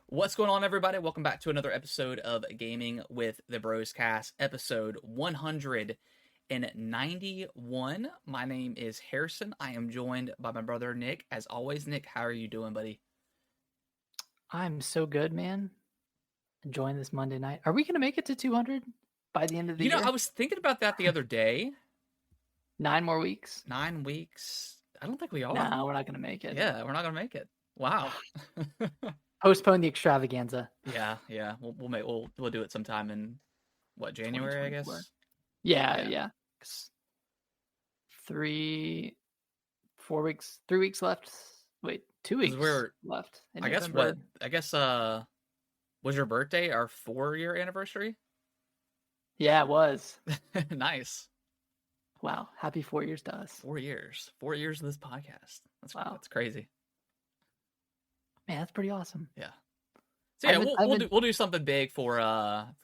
What's going on, everybody? Welcome back to another episode of Gaming with the Bros Cast, episode 191. My name is Harrison. I am joined by my brother Nick. As always, Nick, how are you doing, buddy? I'm so good, man. Enjoying this Monday night. Are we going to make it to 200 by the end of the I year? was thinking about that the other day. 9 more weeks? 9 weeks. I don't think we are. No, we're not going to make it. Yeah, we're not gonna make it. Wow. Postpone the extravaganza. Yeah. We'll do it sometime in what, January, I 2024. guess. Yeah. 4 weeks, 3 weeks left. Wait, 2 weeks left in I guess November. was your birthday our 4-year anniversary? Yeah, it was. Nice. Wow. Happy 4 years to us. 4 years. 4 years of this podcast. Wow. That's crazy. Man, that's pretty awesome. Yeah. So yeah, we'll do something big for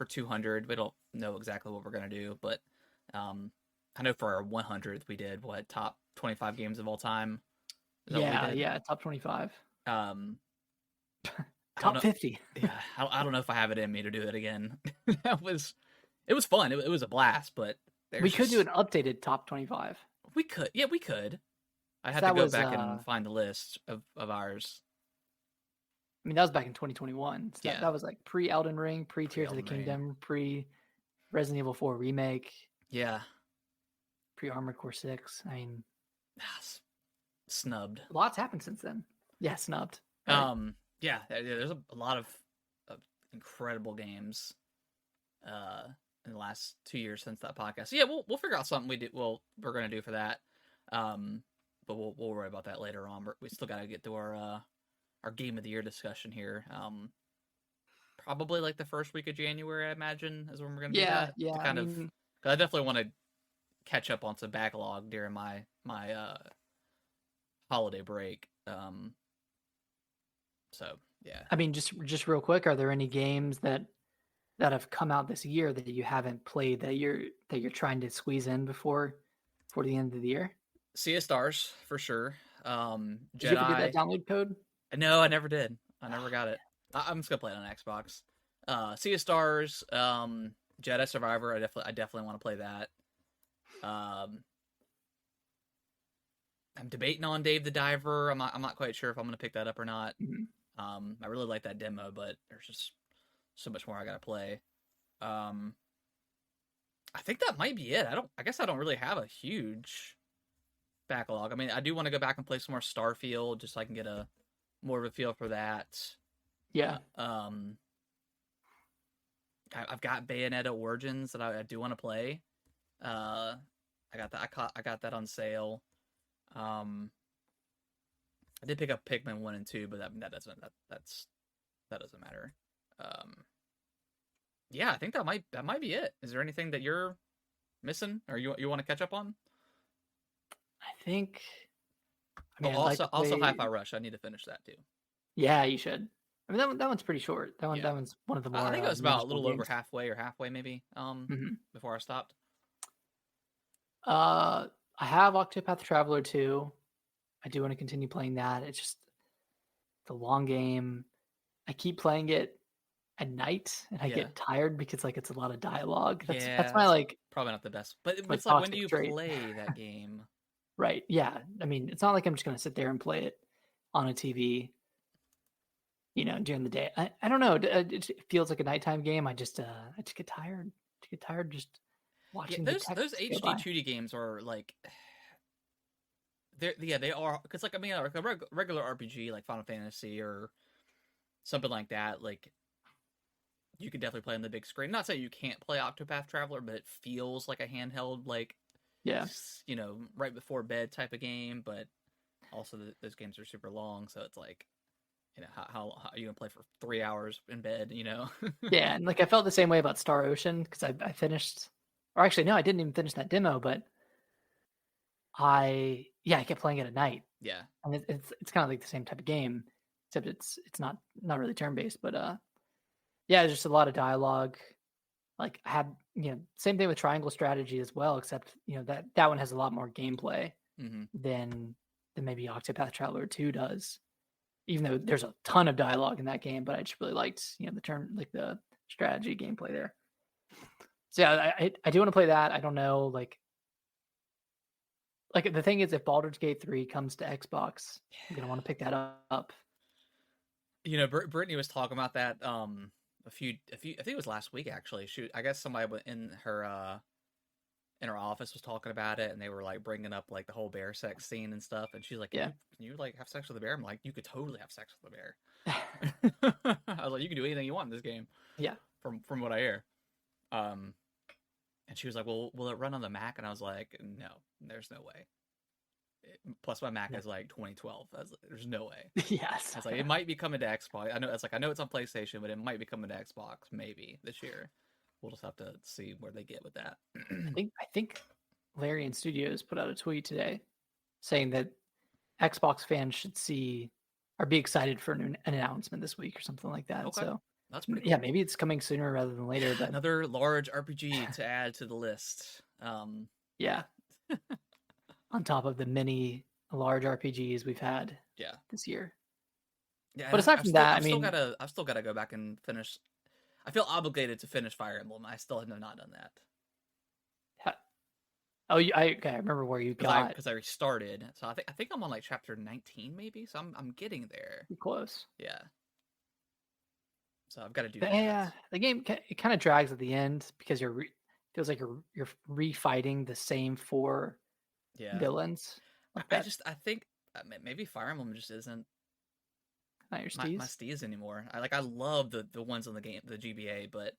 200. We don't know exactly what we're gonna do, but I know for our 100th we did top 25 games of all time. Yeah, top 25. Top Top 50. Yeah, I don't know if I have it in me to do it again. It was fun. It was a blast, but we could do an updated top 25. We could. Yeah, we could. I had to go back and find the list of ours. I mean, that was back in 2021. So yeah. That was like pre-Elden Ring, pre-Tears of the Kingdom, pre-Resident Evil 4 remake. Yeah. Pre-Armored Core 6. I mean, snubbed. A lot's happened since then. Yeah, snubbed. Right? Yeah, there's a lot of incredible games in the last 2 years since that podcast. So yeah, we'll figure out something we're gonna do for that. But we'll worry about that later on. We still gotta get to our game of the year discussion here. Probably like the first week of January, I imagine, is when we're gonna do that. Yeah. Cause I definitely want to catch up on some backlog during my holiday break. So yeah. I mean, just real quick, are there any games that have come out this year that you haven't played that you're trying to squeeze in before the end of the year? Sea of Stars for sure. Did you ever get that download code? No, I never did. I never got it. I'm just gonna play it on Xbox. Sea of Stars, Jedi Survivor. I definitely want to play that. I'm debating on Dave the Diver. I'm not quite sure if I'm gonna pick that up or not. Mm-hmm. I really like that demo, but there's just so much more I gotta play. I think that might be it. I guess I don't really have a huge backlog. I mean, I do want to go back and play some more Starfield just so I can get more of a feel for that. Yeah. I've got Bayonetta Origins that I do want to play. I got that. I got that on sale. I did pick up Pikmin 1 and 2, but that doesn't matter. Yeah, I think that might be it. Is there anything that you're missing or you want to catch up on? I think. Also Hi-Fi Rush. I need to finish that too. Yeah, you should. I mean, that one's pretty short. That one's one of the more. I think it was about a little over halfway maybe. Before I stopped. I have Octopath Traveler 2. I do want to continue playing that. It's just the long game. I keep playing it at night, and I get tired because it's a lot of dialogue. That's my probably not the best. But it's like, when do you play that game? Right. Yeah. I mean, it's not like I'm just gonna sit there and play it on a TV. During the day. I don't know. It feels like a nighttime game. I just get tired. I get tired just watching. Those HD 2D games are like, they are, because like a regular RPG like Final Fantasy or something like that, like you could definitely play on the big screen. Not saying you can't play Octopath Traveler, but it feels like a handheld, like, right before bed type of game. But also those games are super long, so it's like, how are you gonna play for 3 hours in bed? Yeah, and I felt the same way about Star Ocean because I finished, or actually no, I didn't even finish that demo, but I kept playing it at night. Yeah, and it's kind of like the same type of game, except it's not really turn based, but there's just a lot of dialogue. Like I had same thing with Triangle Strategy as well, except that one has a lot more gameplay than maybe Octopath Traveler 2 does. even though there's a ton of dialogue in that game, but I just really liked, the strategy gameplay there. So yeah, I do want to play that. I don't know, like the thing is, if Baldur's Gate 3 comes to Xbox, I'm gonna want to pick that up. Brittany was talking about that a few I think it was last week actually. I guess somebody in her office was talking about it, and they were like bringing up like the whole bear sex scene and stuff, and she's like, Yeah. can you like have sex with a bear? I'm like, you could totally have sex with a bear. I was like, you can do anything you want in this game. Yeah. From what I hear. And she was like, well, will it run on the Mac? And I was like, no, there's no way. Plus my Mac is like 2012. There's no way. Yes. I was like, it might be coming to Xbox. I know it's on PlayStation, but it might be coming to Xbox maybe this year. We'll just have to see where they get with that. I think Larian Studios put out a tweet today saying that Xbox fans should see or be excited for an announcement this week or something like that. Okay. So that's pretty cool. Yeah, maybe it's coming sooner rather than later. But another large RPG to add to the list. Yeah. On top of the many large RPGs we've had this year. Yeah, but aside from that, I've still gotta go back and finish. I feel obligated to finish Fire Emblem. I still have not done that. I remember where you got because I restarted. So I think I'm on like chapter 19 maybe. So I'm getting there. You're close. Yeah. So I've got to do that. Yeah, the game it kind of drags at the end because feels like you're refighting the same 4 villains. Like I think maybe Fire Emblem just isn't not your steez. My steez anymore. I love the ones in the game, the GBA, but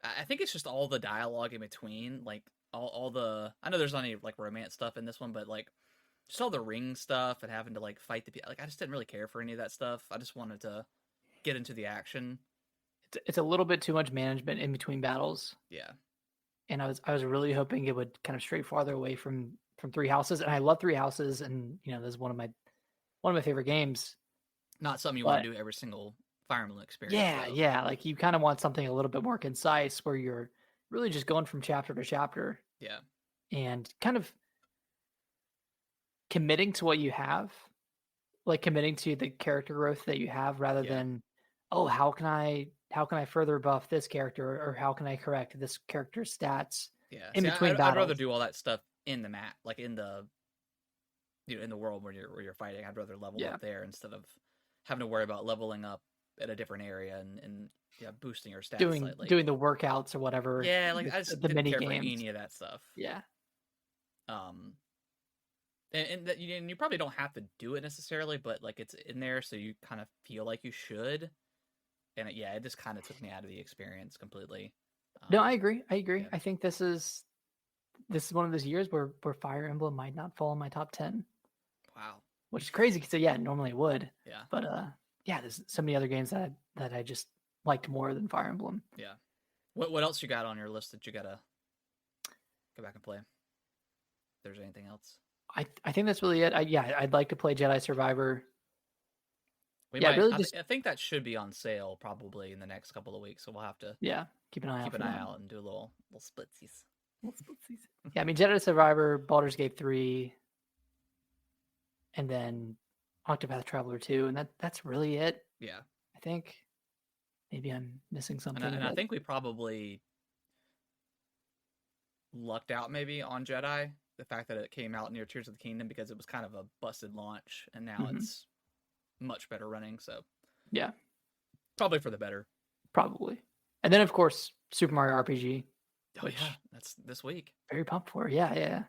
I think it's just all the dialogue in between, like all the. I know there's not any like romance stuff in this one, but like just all the ring stuff and having to like fight the people. Like I just didn't really care for any of that stuff. I just wanted to get into the action. It's a little bit too much management in between battles. Yeah. And I was really hoping it would kind of stray farther away from 3 Houses, and I love 3 Houses, and this is one of my favorite games. Not something you want to do every single Fire Emblem experience. Yeah. Like you kind of want something a little bit more concise, where you're really just going from chapter to chapter. Yeah. And kind of committing to what you have, like committing to the character growth that you have, rather than, oh, how can I further buff this character, or how can I correct this character's stats? Yeah. In between battles. I'd rather do all that stuff in the map, like in the in the world where you're fighting. I'd rather level up there instead of having to worry about leveling up at a different area and boosting your stats slightly. Doing the workouts or whatever. Yeah, like I just didn't care for any of that stuff. Yeah. And you probably don't have to do it necessarily, but like it's in there, so you kind of feel like you should. And it just kind of took me out of the experience completely. No, I agree. Yeah. I think this is one of those years where Fire Emblem might not fall in my top 10. Wow. Which is crazy because normally it would. Yeah. But there's so many other games that I just liked more than Fire Emblem. Yeah. What else you got on your list that you gotta go back and play? If there's anything else. I think that's really it. I'd like to play Jedi Survivor. I think that should be on sale probably in the next couple of weeks, so we'll have to keep an eye out and do a little splitsies. Yeah, I mean Jedi Survivor, Baldur's Gate 3, and then Octopath Traveler 2, and that's really it. Yeah. I think maybe I'm missing something. And I think we probably lucked out maybe on Jedi, the fact that it came out near Tears of the Kingdom, because it was kind of a busted launch, and now it's much better running, so yeah, probably for the better. Probably. And then of course Super Mario RPG. Oh yeah, that's this week. Very pumped for. Yeah.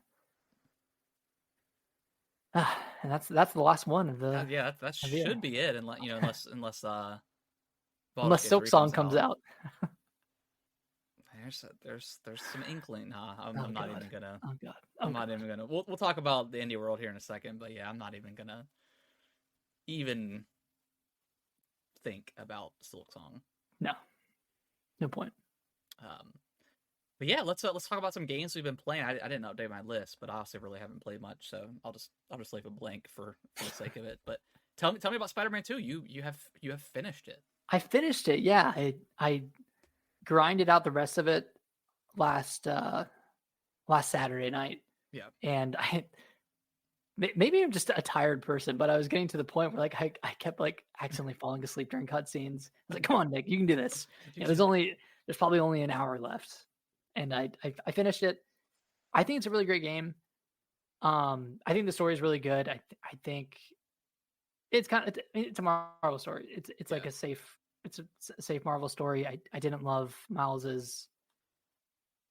And that's the last one of the. That should be it, unless Silk Song comes out. There's some inkling. I'm not even gonna. Oh god. I'm not even gonna. We'll talk about the indie world here in a second, but yeah, I'm not even gonna think about Silk Song. No point. But yeah, let's talk about some games we've been playing. I didn't update my list, but I also really haven't played much, so I'll just leave it blank for the sake of it. But tell me about Spider-Man 2. You have finished it. I finished it. Yeah, I grinded out the rest of it last Saturday night. Yeah, and maybe I'm just a tired person, but I was getting to the point where like I kept like accidentally falling asleep during cutscenes. I was like, "Come on, Nick, you can do this." You There's probably only an hour left, and I finished it. I think it's a really great game. I think the story is really good. I think it's a Marvel story. It's like Yeah. a safe Marvel story. I didn't love Miles's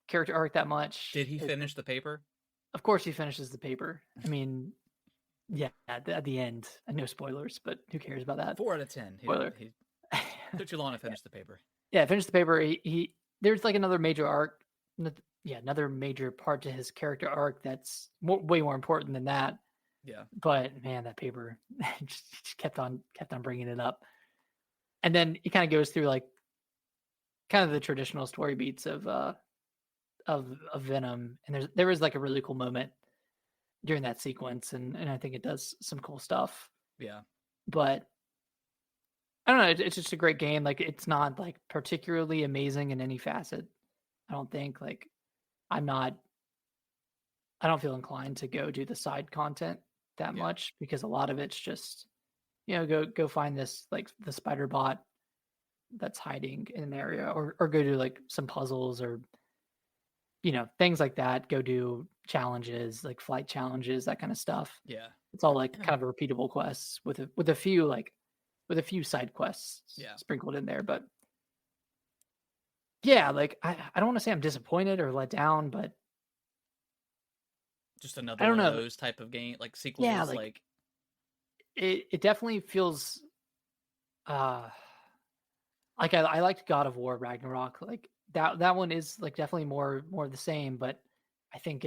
character arc that Did much. he finish the paper? Of course, he finishes the paper. I mean, yeah, at the end. No spoilers, but who cares about that? 4 out of 10. Spoiler. He took too long to finish the paper. Yeah, finish the paper. He there's like another major arc. Yeah, another major part to his character arc that's way more important than that. Yeah. But man, that paper just kept on bringing it up, and then it kind of goes through like kind of the traditional story beats of Venom, and there was like a really cool moment during that sequence, and I think it does some cool stuff. Yeah. But I don't know, it's just a great game. Like it's not like particularly amazing in any facet. I don't think like I'm not I don't feel inclined to go do the side content that Yeah. much because a lot of it's just go find this like the spider bot that's hiding in an area or go do like some puzzles or things like that. Go do challenges, like flight challenges, that kind of stuff. Yeah. It's all like kind of repeatable quests with a few side quests Yeah. sprinkled in there. But yeah, like I don't want to say I'm disappointed or let down, but Just another I don't one of know. those type of game, like Yeah, sequels, like like it definitely feels uh like I liked God of War Ragnarok. Like that one is like definitely more the same, but I think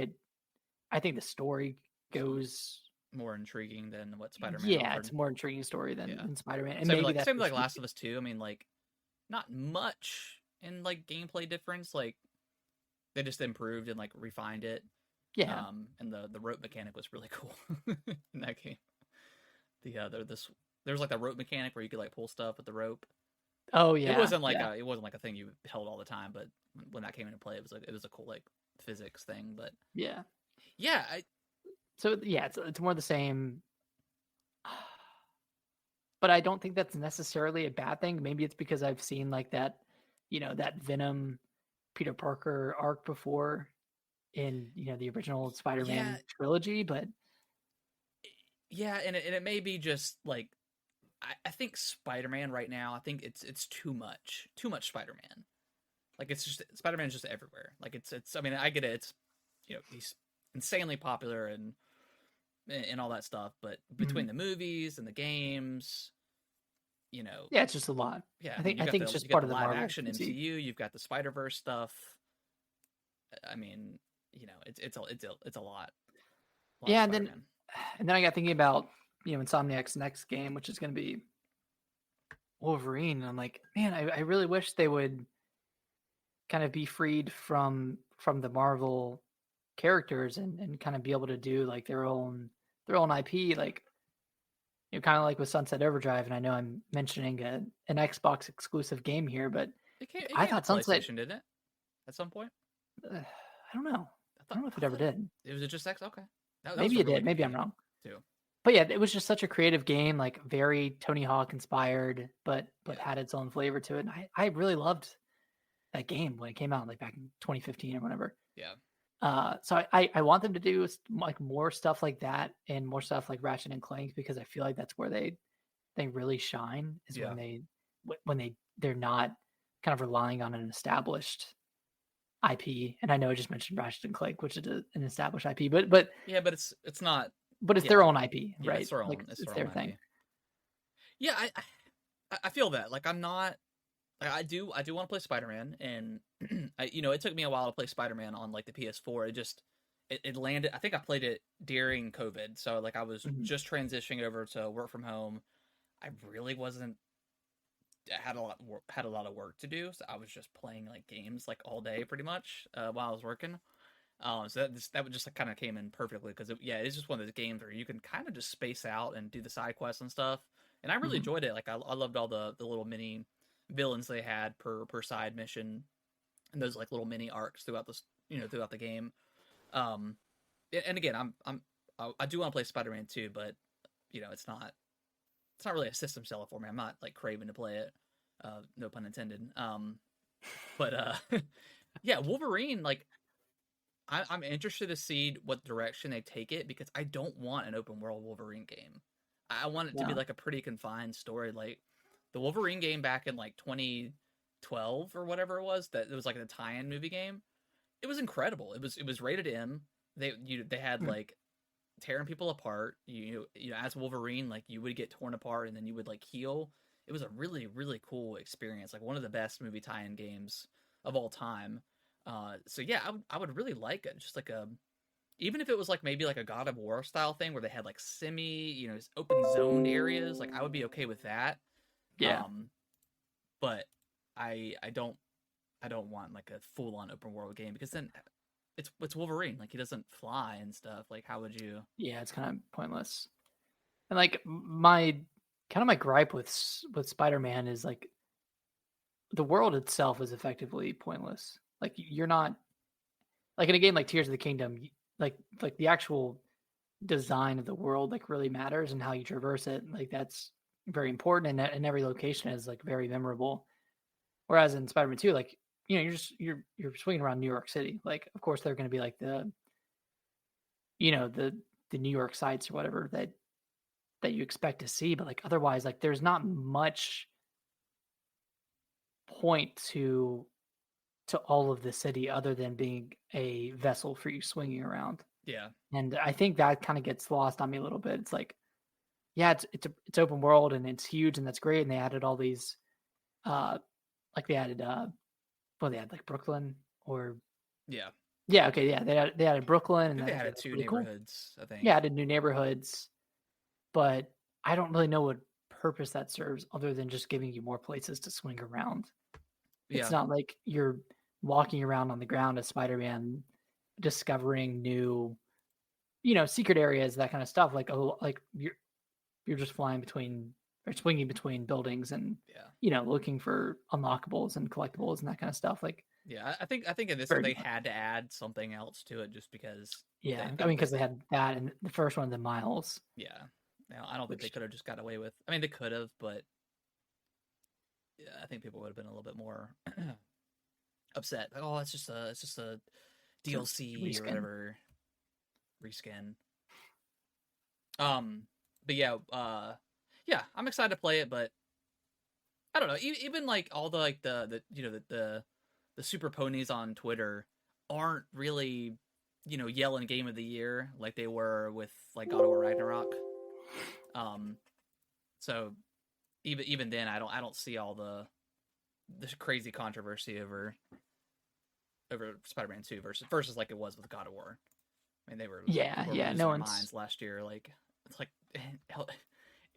I think the story goes more intriguing than what Spider-Man yeah, offered. it's a more intriguing story Yeah. than Spider-Man. And Same with maybe like that's same with just like Last of Us 2. I mean, like not much in like gameplay difference. Like they just improved and like refined it. yeah. And the rope mechanic was really cool in that game. There was like the rope mechanic where you could like pull stuff with the rope. Oh It yeah, wasn't like yeah. a thing you held all the time, but when that came into play, it was a cool like physics thing. But Yeah. yeah, So yeah, it's more the same. But I don't think that's necessarily a bad thing. Maybe it's because I've seen like that, that Venom Peter Parker arc before in, the original yeah, Spider-Man trilogy, but yeah, and it may be just like I think Spider-Man right now. I think it's too much Spider-Man. Like it's just Spider-Man's just everywhere. Like it's. I mean, I get it. It's he's insanely popular and all that stuff. But between mhm. the movies and the games, you know, Yeah, it's just a lot. yeah. I I mean, think I think it's you just got part the of the live Marvel action fatigue. MCU. You've got the Spider Verse stuff. I mean, it's a lot of Yeah, Spider-Man. and then I got thinking about, Insomniac's next game, which is going to be Wolverine. And I'm like, man, I really wish they would kind of be freed from the Marvel characters and kind of be able to do like their own IP, like kind of like with Sunset Overdrive. And I know I'm mentioning an Xbox exclusive game here, but It I came to thought Sunset. PlayStation, didn't it? At some point, I don't know. I don't know if it I ever thought did. it was just X. Okay, that was Maybe a it really did. good Maybe I'm game wrong. too. But yeah, it was just such a creative game, like very Tony Hawk inspired, but Yeah, had its own flavor to it. And I really loved that game when it came out, like back in 2015 or whatever. yeah, So I want them to do like more stuff like that and more stuff like Ratchet and Clank because I feel like that's where they really shine is yeah. when they're not kind of relying on an established IP. And I know I just mentioned Ratchet and Clank, which is an established IP, Yeah, but it's not. but it's their Yeah, own IP, yeah. right? Like It's it's their own their thing. IP. Yeah, I feel that. Like I'm not. I do want to play Spider Man, and it took me a while to play Spider Man on like the PS4. It landed. I think I played it during COVID, so like I was Mhm. just transitioning over to work from home. I really wasn't had a lot of work to do, so I was just playing like games like all day pretty much while I was working. So that would just like, kind of came in perfectly because it's just one of those games where you can kind of just space out and do the side quests and stuff. And I really Mhm. enjoyed it. Like I loved all the little mini villains they had per side mission and those like little mini arcs throughout throughout the game. Um, and again, I do want to play Spider-Man 2, but it's not really a system seller for me. I'm not like craving to play it. No pun intended. But yeah, Wolverine. Like, I'm interested to see what direction they take it because I don't want an open world Wolverine game. I want it to be Yeah. like a pretty confined story, like the Wolverine game back in like 2012 or whatever it was. That it was like a tie-in movie game. It was incredible. It was rated M. They had Mm. like tearing people apart. As Wolverine, like you would get torn apart and then you would like heal. It was a really really cool experience. Like one of the best movie tie-in games of all time. So yeah, I would really like it. Just like even if it was like maybe like a God of War style thing where they had like open zoned areas. Like I would be okay with that. Yeah. Um, but I don't want like a full on open world game because then it's Wolverine. Like he doesn't fly and stuff. Like how would you? Yeah, it's kind of pointless. And like my gripe with Spider-Man is like the world itself is effectively pointless. Like you're not like in a game like Tears of the Kingdom, like the actual design of the world like really matters and how you traverse it. Like that's very important, and every location is like very memorable. Whereas in Spider-Man 2, like you're swinging around New York City. Like of course they're going to be like the New York sites or whatever that you expect to see, but like otherwise like there's not much point to all of the city other than being a vessel for you swinging around. Yeah, And I think that kind of gets lost on me a little bit. It's like, yeah, it's open world and it's huge and that's great. And they added all these, uh, like they added, they had like Brooklyn or yeah. yeah, okay, yeah, they added Brooklyn I and think they that's added two really cool. neighborhoods. I Yeah, think. added new neighborhoods, but I don't really know what purpose that serves other than just giving you more places to swing around. It's Yeah, not like you're walking around on the ground as Spider-Man discovering new, secret areas, that kind of stuff. Like like you're just flying between or swinging between buildings and yeah, looking for unlockables and collectibles and that kind of stuff. Like yeah. I think in this one very they different. had to add something else to it just because Yeah, they I mean they because they had that and the first one, the Miles, yeah. Now I don't think they which could have just got away with. I mean, they could have, but yeah, I think people would have been a little bit more upset. Like, oh, it's just a it's a DLC or reskin. whatever reskin. Um, but yeah, yeah, I'm excited to play it, but I don't know. Even like all the like the super ponies on Twitter aren't really yelling game of the year like they were with like God of War Ragnarok. Um, so even then, I don't see all the crazy controversy over Spider-Man 2 versus like it was with God of War. I mean, Yeah, people were yeah. losing No their one's minds last year. Like it's like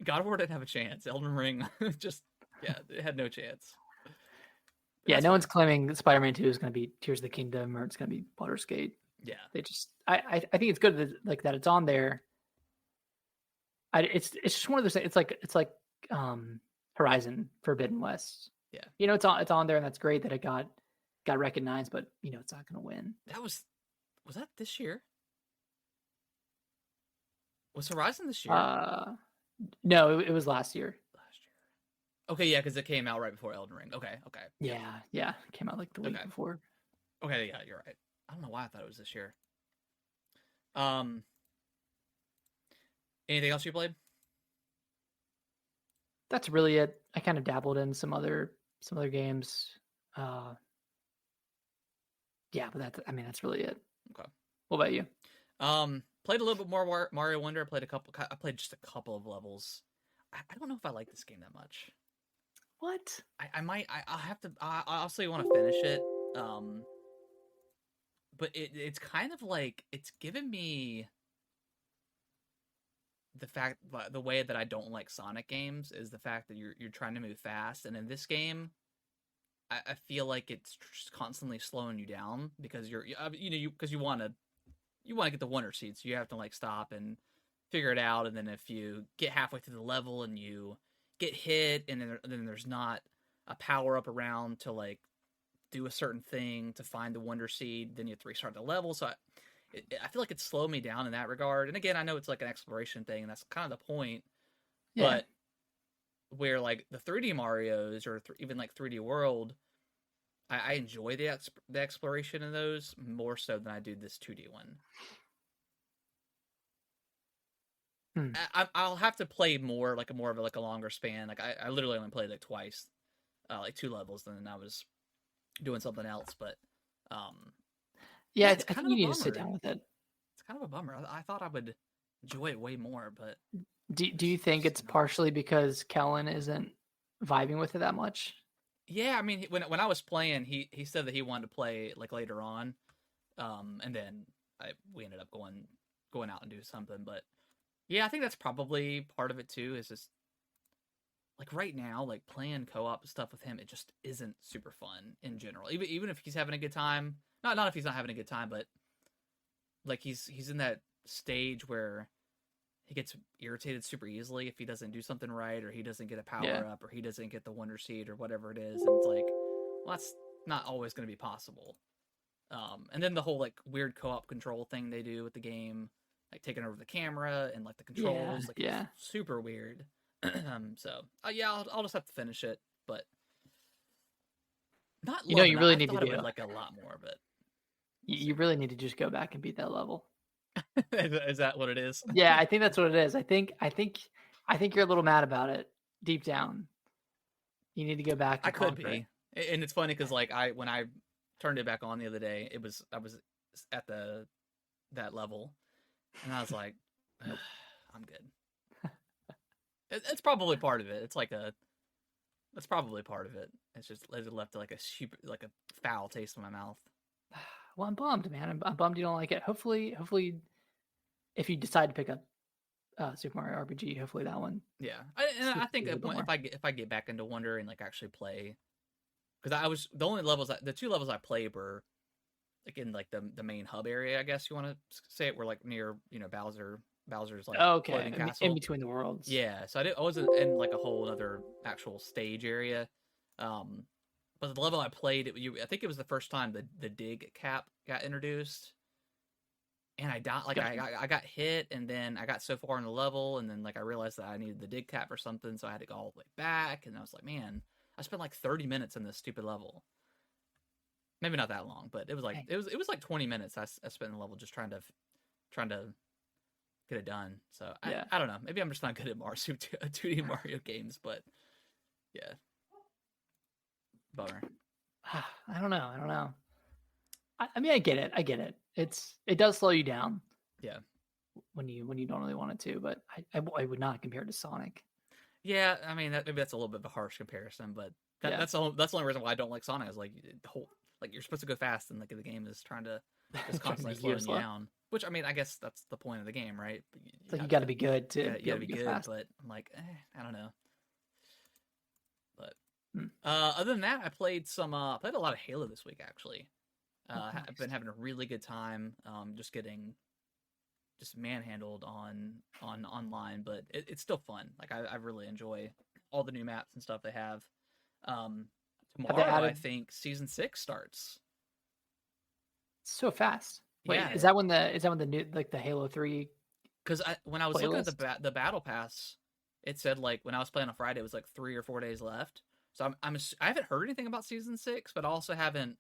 God of War didn't have a chance. Elden Ring just it had no chance. But yeah, that's no one's fine. claiming Spider-Man 2 is going to be Tears of the Kingdom or it's going to be Baldur's Gate. Yeah, They just I think it's good that like that it's on there. It's just one of those things. It's like Horizon Forbidden West. yeah. It's on there and that's great that it got recognized, but it's not going to win. That was that this year? Was Horizon this year? Uh no, it was last year. Last year. Okay, yeah, because it came out right before Elden Ring. Okay, okay, yep, Yeah, yeah, it came out like the week okay, before. okay. Yeah, you're right. I don't know why I thought it was this year. Um, anything else you played? That's really it. I kind of dabbled in some other games. Uh yeah, but that's really it. Okay. What about you? Played a little bit more Mario Wonder. I played just a couple of levels. I don't know if I like this game that much. What? I might. I'll have to. I also want to finish it. Um, but it's kind of like it's given me the way that I don't like Sonic games is the fact that you're trying to move fast, and in this game, I feel like it's just constantly slowing you down because because you want to get the wonder seed, so you have to like stop and figure it out, and then if you get halfway through the level and you get hit, and then there's not a power up around to like do a certain thing to find the wonder seed, then you have to restart the level. So I feel like it slowed me down in that regard. And again, I know it's like an exploration thing, and that's kind of the point. Yeah. But where like the 3D Mario's or even like 3D World, I enjoy the exploration in those more so than I do this 2D one. Hmm. I'll have to play more like more of a longer span. Like I literally only played like twice, like 2 levels, and then I was doing something else. But Yeah, yeah, I, it's I kind think of you a need to sit bummer. down with it. It's kind of a bummer. I thought I would enjoy it way more, but Do you think just it's not. partially because Kellen isn't vibing with it that much? Yeah, I mean, when I was playing, he said that he wanted to play like later on, and then we ended up going out and do something. But yeah, I think that's probably part of it too. Is just like right now, like playing co-op stuff with him, it just isn't super fun in general. Even if he's having a good time, not if he's not having a good time, but like he's in that stage where he gets irritated super easily if he doesn't do something right, or he doesn't get a Yeah. power up, or he doesn't get the wonder seed or whatever it is, and it's like, well, that's not always going to be possible. And then the whole like weird co-op control thing they do with the game, like taking over the camera and like the Yeah. controls, like it's Yeah. super weird. So yeah, I'll just have to finish it, but not You know, loving you it. really I need to thought I do. would like a lot more, but we'll You see. really need to just go back and beat that level. Is that what it is? Yeah, I think that's what it is. I think you're a little mad about it deep down. You need to go back I and could conquer it. be, and it's funny because like when I turned it back on the other day, I was at that level, and I was like, Nope. I'm good. It's probably part of it. It's like a that's probably part of it. It's just it left like a super like a foul taste in my mouth. Well, I'm bummed, man. I'm bummed you don't like it. Hopefully, if you decide to pick up Super Mario RPG, hopefully that one Yeah, and I speaks to think you a little bit more. if I get back into Wonder and like actually play, because I was the only the 2 levels I played were like in like the main hub area, I guess you want to say it, were like near Bowser's like Okay, floating in castle. between the worlds. Yeah, so I wasn't in like a whole other actual stage area. Um, but the level I played, I think it was the first time the dig cap got introduced, and I died. Like Gotcha. I got hit, and then I got so far in the level, and then like I realized that I needed the dig cap or something, so I had to go all the way back, and I was like, man, I spent like 30 minutes in this stupid level. Maybe not that long, but it was like Dang. it was like 20 minutes I spent in the level just trying to get it done. So Yeah. I don't know. Maybe I'm just not good at Mario 2D Mario games, but yeah, bummer. I don't know. I don't know. I mean, I get it. I get it. It does slow you down Yeah, when you don't really want it to, but I would not compare it to Sonic. yeah. I mean, maybe that's a little bit of a harsh comparison, but Yeah. that's the only reason why I don't like Sonic. Is like the whole like you're supposed to go fast, and like the game is trying to just Trying to constantly make you slowing you slow. down. Which I mean, I guess that's the point of the game, right? But It's like you got to be good to you be gotta able be to go good. fast. But I'm like, I don't know. But Hmm. other than that, I played a lot of Halo this week actually. Oh, I've nice. been having a really good time. Just getting just manhandled on online, but it's still fun. Like I really enjoy all the new maps and stuff they have. Um, Have they Tomorrow, I added think season 6 starts. so fast? Wait, Yeah, is that when the new like the Halo 3 because when I was looking at playlist? the battle pass, it said like when I was playing on Friday, it was like 3 or 4 days left. So I haven't heard anything about season 6, but I also haven't.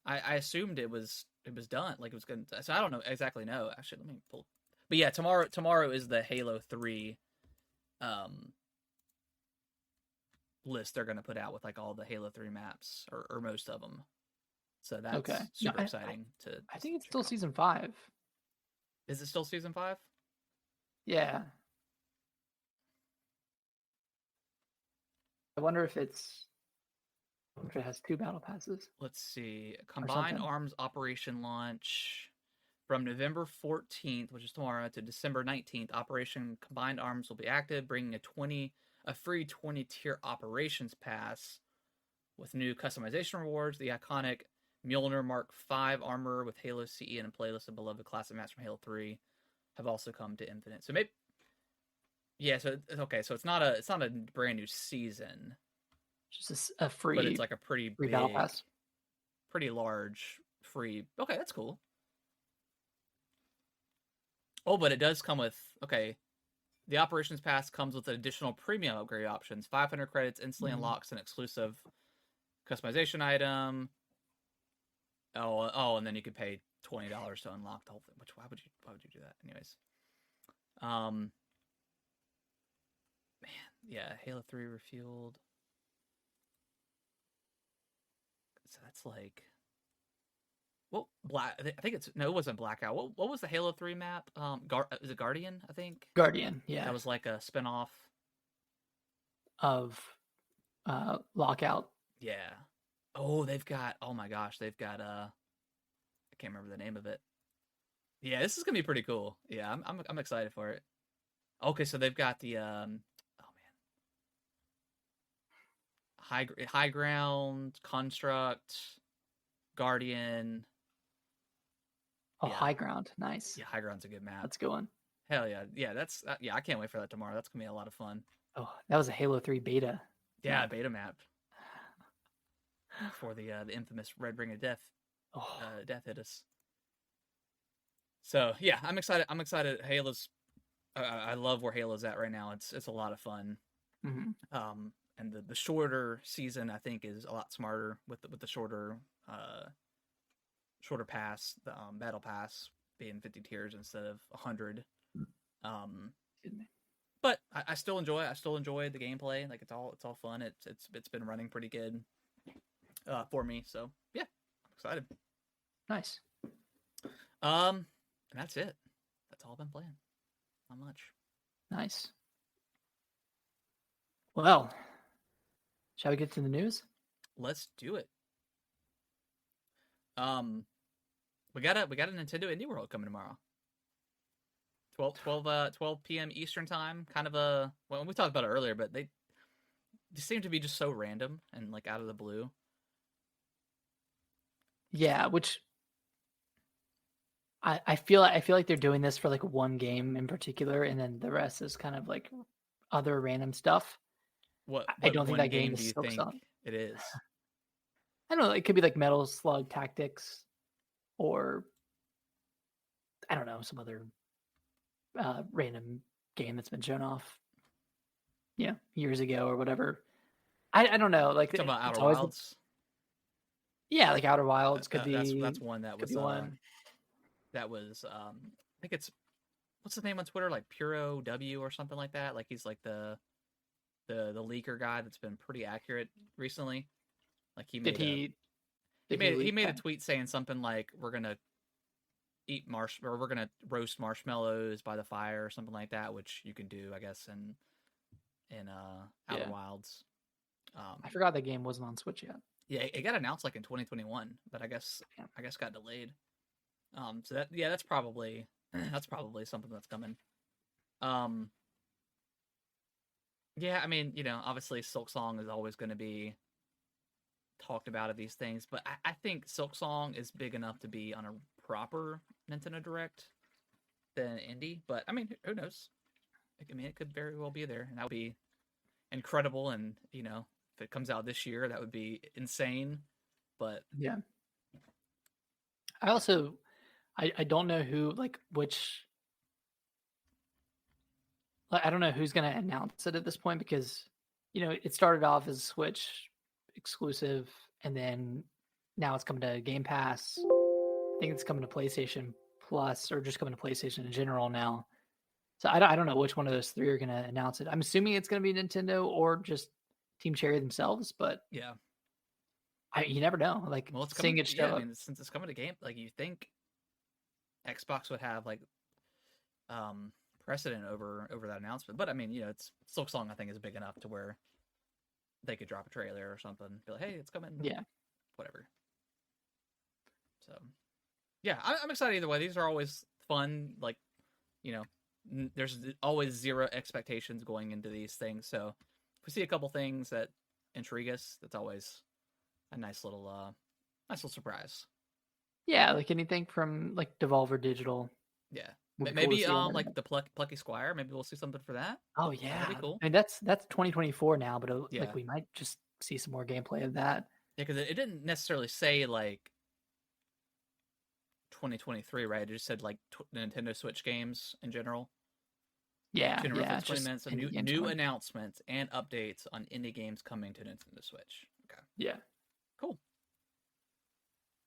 I assumed it was done, like it was going to. So I don't know exactly. No, actually, let me pull. But yeah, tomorrow is the Halo 3 um list they're going to put out with like all the Halo 3 maps or most of them. So Okay. that's No, super exciting to I think it's check still out. season 5. Is it still season 5? Yeah. I wonder if it has 2 battle passes Let's see. or Combined something. Arms Operation launch from November 14th, which is tomorrow, to December 19th. Operation Combined Arms will be active, bringing a free 20 tier operations pass with new customization rewards. The iconic Mjolnir Mark V armor with Halo CE and a playlist of beloved classic maps from Halo 3 have also come to Infinite. So maybe yeah, so okay, so it's not a brand new season, Just a but it's free like a battle pass. pretty large free. Okay, that's cool. Oh, but it does come with, okay, the Operations Pass comes with additional premium upgrade options. 500 credits instantly unlocks an exclusive customization item. And then you could pay $20 to unlock the whole thing. Which why would you do that? Anyways, man, yeah, Halo 3 refueled. So that's like, well, I think it's no, it wasn't Blackout. What was the Halo 3 map? Is it Guardian? I think Guardian, yeah, that was like a spinoff of Lockout. Yeah. Oh, they've got. Oh my gosh, they've got. I can't remember the name of it. Yeah, this is gonna be pretty cool. Yeah, I'm excited for it. Okay, so they've got the oh man, high ground, construct, guardian. Oh, yeah. High ground, nice. Yeah, high ground's a good map. That's a good one. Hell yeah, yeah. That's yeah. I can't wait for that tomorrow. That's gonna be a lot of fun. Oh, that was a Halo 3 beta. Yeah, beta map for the infamous Red Ring of Death. Oh. Death hit us. So yeah, I'm excited. I'm excited. Halo's. I love where Halo's at right now. It's a lot of fun. And the shorter season I think is a lot smarter with the shorter pass, the battle pass being 50 tiers instead of 100. But I still enjoy it. I still enjoy the gameplay. Like it's all fun. It's been running pretty good for me. So yeah, I'm excited. Nice. And that's it. That's all I've been playing. Not much. Nice. Well, shall we get to the news? Let's do it. We got a Nintendo Indie World coming tomorrow. 12 p.m. Eastern time. Kind of a, well, we talked about it earlier, but they seem to be just so random and like out of the blue. Yeah, which I feel like they're doing this for like one game in particular, and then the rest is kind of like other random stuff. I don't think that game is so fun. It is. I don't know. It could be like Metal Slug Tactics, or I don't know, some other random game that's been shown off, years ago or whatever. I don't know. Like talking about Outer Wilds. Yeah, like Outer Wilds could be. That's one that was one. That was I think it's, what's his name on Twitter, like Puro W or something like that. Like he's like the leaker guy that's been pretty accurate recently. Like he made a tweet saying something like, we're gonna we're gonna roast marshmallows by the fire or something like that, which you can do, I guess, in Outer Wilds. I forgot the game wasn't on Switch yet. Yeah, it got announced like in 2021, but I guess got delayed. So that's probably something that's coming. Yeah, I mean, obviously Silksong is always going to be talked about at these things, but I think Silksong is big enough to be on a proper Nintendo Direct than Indie. But I mean, who knows? I mean, it could very well be there, and that would be incredible. And if it comes out this year, that would be insane. But yeah, I also I don't know who, like, which, I don't know who's going to announce it at this point, because it started off as Switch exclusive, and then now it's coming to Game Pass. I think it's coming to PlayStation Plus, or just coming to PlayStation in general now. So I don't know which one of those three are going to announce it. I'm assuming it's going to be Nintendo or just Team Cherry themselves, but yeah, you never know. Like, well, it's coming. Yeah, I mean, since it's coming to game, like, you think Xbox would have like precedent over that announcement, but I mean, it's Silksong, I think, is big enough to where they could drop a trailer or something, be like, hey, it's coming. Yeah, whatever. So yeah, I'm excited either way. These are always fun. Like, there's always zero expectations going into these things. So if we see a couple things that intrigue us, that's always a nice little surprise. Yeah, like anything from like Devolver Digital. Yeah, maybe like the Plucky Squire. Maybe we'll see something for that. Oh yeah, that'd be cool. I mean, that's 2024 now, but like we might just see some more gameplay of that. Yeah, because it didn't necessarily say like 2023, right? It just said like Nintendo Switch games in general. Yeah, 2 yeah, roughly it's 20 just minutes of indie games new coming. announcements and updates on indie games coming to Nintendo Switch. Okay, Yeah. cool.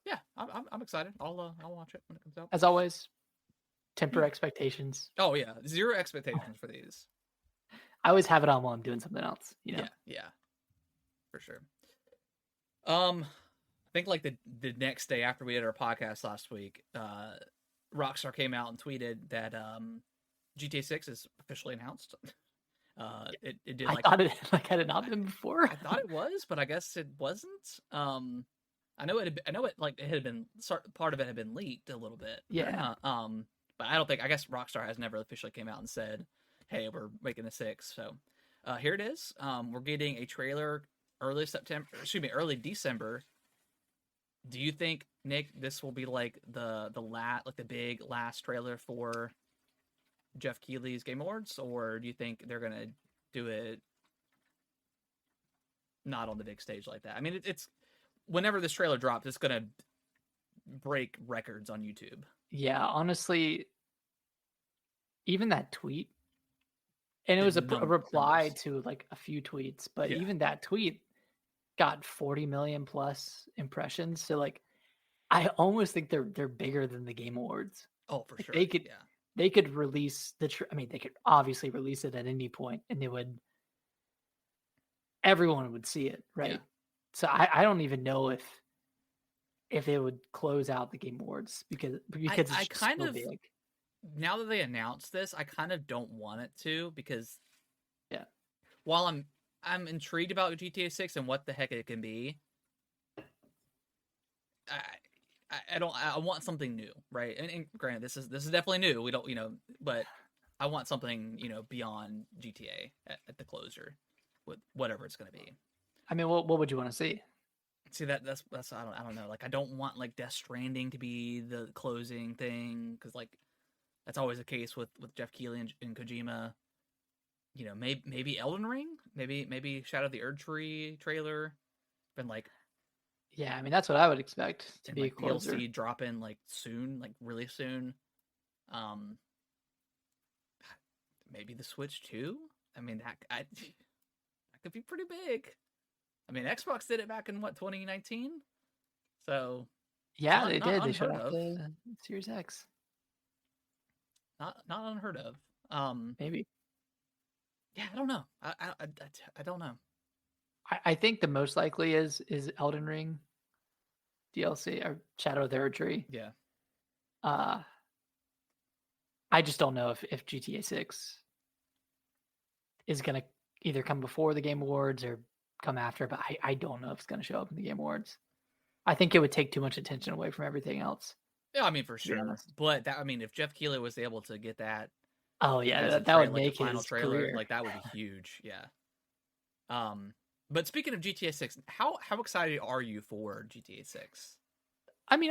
Yeah, I'm excited. I'll watch it when it comes out. As always, temper expectations. Oh yeah, zero expectations for these. I always have it on while I'm doing something else, you know? Yeah, yeah, for sure. I think like the next day after we did our podcast last week, Rockstar came out and tweeted that GTA 6 is officially announced. It did I like thought it like had it not been before. I thought it was, but I guess it wasn't. I know it like it had been part of it had been leaked a little bit. Yeah. But I don't think I guess Rockstar has never officially came out and said, "Hey, we're making a 6." So, here it is. We're getting a trailer early December. Do you think, Nick, this will be like the big last trailer for Jeff Keighley's Game Awards, or do you think they're gonna do it not on the big stage like that? I mean, it's whenever this trailer drops, it's gonna break records on YouTube. Yeah, honestly, even that tweet, and it was a reply numbers. to like a few tweets, but Yeah. even that tweet got 40 million plus impressions. So like, I almost think they're bigger than the Game Awards. Oh, for Like sure. Yeah. they could release I mean, they could obviously release it at any point, and everyone would see it, right? Yeah. So I don't even know if it would close out the Game Awards because it's I just kind so of big. now that they announced this, I kind of don't want it to because Yeah, while I'm intrigued about GTA 6 and what the heck it can be, I don't I want something new, right? And granted, this is definitely new. We don't but I want something beyond GTA at the closer with whatever it's going to be. I mean, what would you want to see? See that's I don't know. Like I don't want like Death Stranding to be the closing thing because like that's always the case with Jeff Keighley and Kojima. Maybe Elden Ring, maybe Shadow of the Erd Tree trailer, been like Yeah, I mean that's what I would expect to and be a like closer. DLC dropping like soon, like really soon. Um, maybe the Switch too. I mean that could be pretty big. I mean Xbox did it back in what 2019, so it's Yeah, they not did. They showed unheard off of. the Series X. Not unheard of. Um, Maybe. yeah, I don't know. I don't know. I think the most likely is Elden Ring DLC or Shadow of the Erd Tree. Yeah, Uh, I just don't know if GTA 6 is gonna either come before the Game Awards or come after, but I don't know if it's gonna show up in the Game Awards. I think it would take too much attention away from everything else, yeah. I mean for to be sure. honest. But that I mean if Jeff Keighley was able to get that Oh yeah, as a that would like a make final his trailer, career. like that would be huge. Yeah. But speaking of GTA 6, how excited are you for GTA 6? I mean,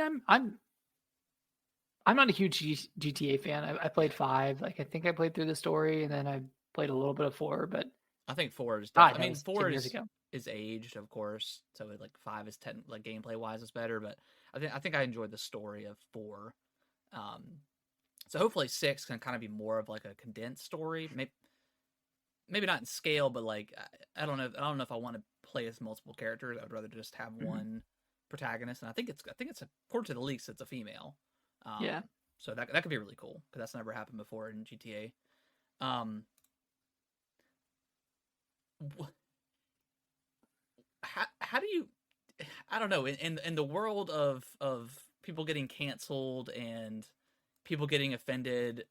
I'm not a huge GTA fan. I played Yeah. 5. Like I think I played through the story, and then I played a little bit of 4. But I think 4 is God, definitely. I that mean, was 4 10 years ago. is aged, of course. So like 5 is like gameplay wise is better, but I think I enjoyed the story of 4. Um, so hopefully 6 can kind of be more of like a condensed story. Maybe not in scale, but like I don't know. I don't know if I want to play as multiple characters. I'd rather just have Mhm. one protagonist, and I think it's according to the leaks, it's a female. Yeah. So that could be really cool because that's never happened before in GTA. Um, how do you? I don't know. In the world of people getting canceled and people getting offended,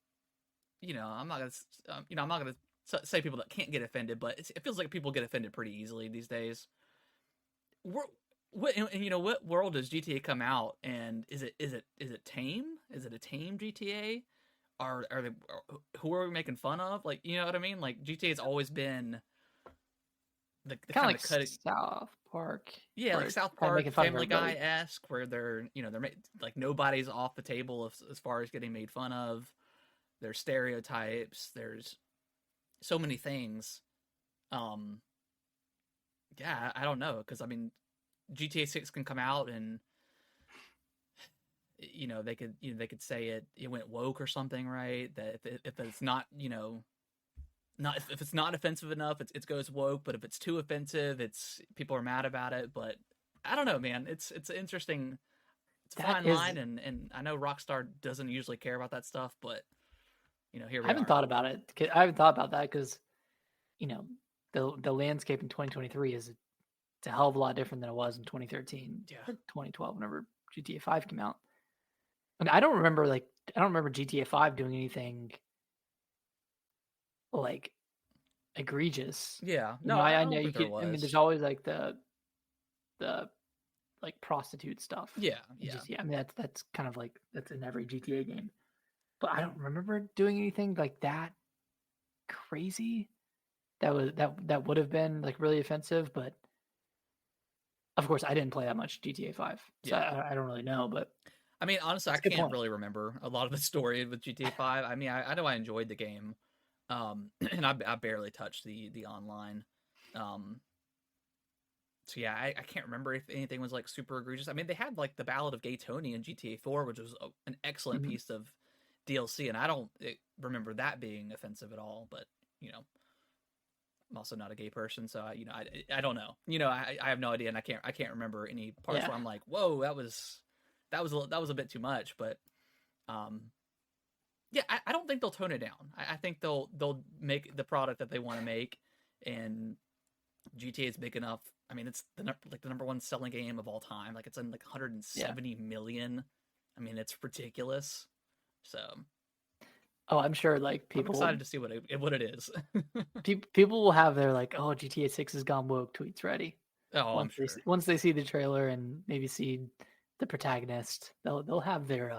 I'm not gonna say people that can't get offended, but it feels like people get offended pretty easily these days. What world does GTA come out and is it tame? Is it a tame GTA? Are they who are we making fun of? Like you know what I mean? Like GTA has always been the Kind of kind like of cut. South Park, Yeah, where like it's South kind of Park, making fun of Family Guy everybody. esque, where like nobody's off the table as far as getting made fun of. There's stereotypes. There's so many things. Um, yeah, I don't know because I mean, GTA 6 can come out and they could say it went woke or something, right? That if it's not, not if it's not offensive enough, it goes woke. But if it's too offensive, it's people are mad about it. But I don't know, man. It's interesting. It's a That fine is, line, and I know Rockstar doesn't usually care about that stuff, but here I we haven't are. thought about it. I haven't thought about that because, you know, the landscape in 2023 is it's a hell of a lot different than it was in 2013 Yeah, or 2012 whenever GTA 5 came out. And I don't remember GTA 5 doing anything like egregious. yeah. You No, know, I I don't know you think there could. I mean, there's was. always like the like prostitute stuff. Yeah, In yeah. GTA. I mean, that's kind of like that's in every GTA game. But I don't remember doing anything like that crazy. That would have been like really offensive. But of course, I didn't play that much GTA 5, so Yeah. I don't really know. But I mean, honestly, I it's a good can't point. really remember a lot of the story with GTA 5. I mean, I know I enjoyed the game, and I barely touched the online. Um, so yeah, I can't remember if anything was like super egregious. I mean, they had like the Ballad of Gay Tony in GTA 4, which was an excellent Mhm. piece of DLC, and I don't remember that being offensive at all. But you know, I'm also not a gay person, so I don't know. I have no idea, and I can't remember any parts Yeah, where I'm like, whoa, that was a bit too much. But um, yeah, I don't think they'll tone it down. I think they'll make the product that they want to make, and GTA is big enough. I mean, it's the number one selling game of all time. Like it's in like yeah. 170 million. I mean, it's ridiculous. So Oh, I'm sure like I'm excited to see what it is. people will have their like, oh, GTA 6 has gone woke tweets ready. Oh, I'm sure. Once they see the trailer and maybe see the protagonist, they'll have their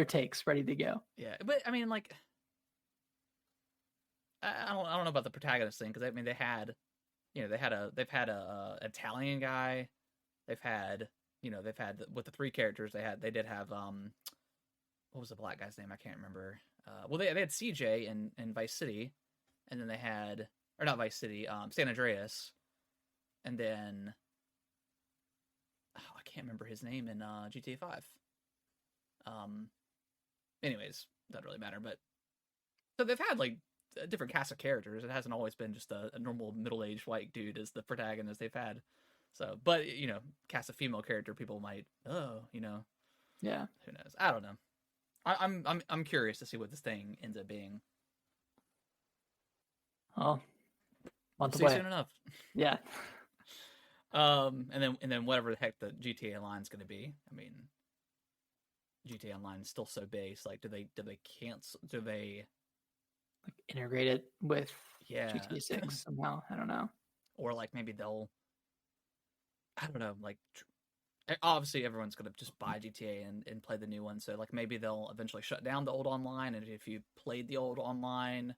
takes ready to go. Yeah, but I mean, like, I don't know about the protagonist thing because I mean they've had a Italian guy. They've had with the three characters they did have what was the black guy's name? I can't remember. Well, they had CJ in Vice City, and then they had, or not Vice City, San Andreas, and then I can't remember his name in GTA 5. Um, anyways, doesn't really matter. But so they've had like a different cast of characters. It hasn't always been just a normal middle aged white dude as the protagonist. They've had so, but cast a female character, people might Yeah. who knows? I don't know. I'm curious to see what this thing ends up being. Oh, We'll month see away. soon enough. Yeah. And then whatever the heck the GTA Online is going to be. I mean, GTA Online is still so base. Like, do they cancel? Do they? Like integrate it with Yeah, GTA 6 somehow. I don't know. or like maybe they'll. I don't know. Like, obviously everyone's going to just buy GTA and play the new one. So like maybe they'll eventually shut down the old online, and if you played the old online,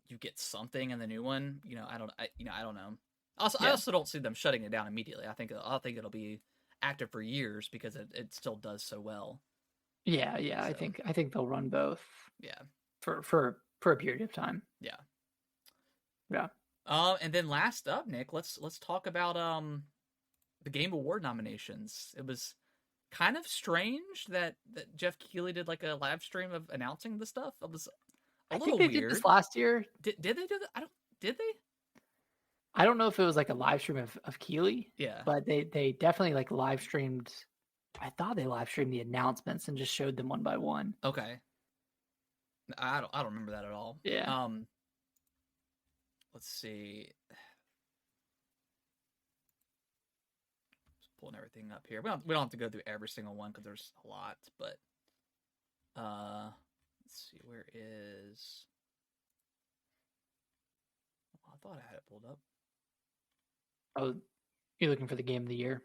you get something in the new one. I don't know. Also, I Yeah. also don't see them shutting it down immediately. I think it'll be active for years because it still does so well. Yeah, yeah. So I think they'll run both yeah, for a period of time. yeah. Yeah. And then last up, Nick, let's talk about the Game Award nominations. It was kind of strange that Jeff Keighley did like a live stream of announcing the stuff. It was a I think little they did this weird. last year. Did they do that? I don't. Did they? I don't know if it was like a live stream of Keeley, Yeah. but they definitely like live streamed. I thought they live streamed the announcements and just showed them one by one. Okay. I don't remember that at all. Yeah. Let's see. Just pulling everything up here. We don't have to go through every single one because there's a lot, but let's see. Where is? Oh, I thought I had it pulled up. Oh, you're looking for the game of the year?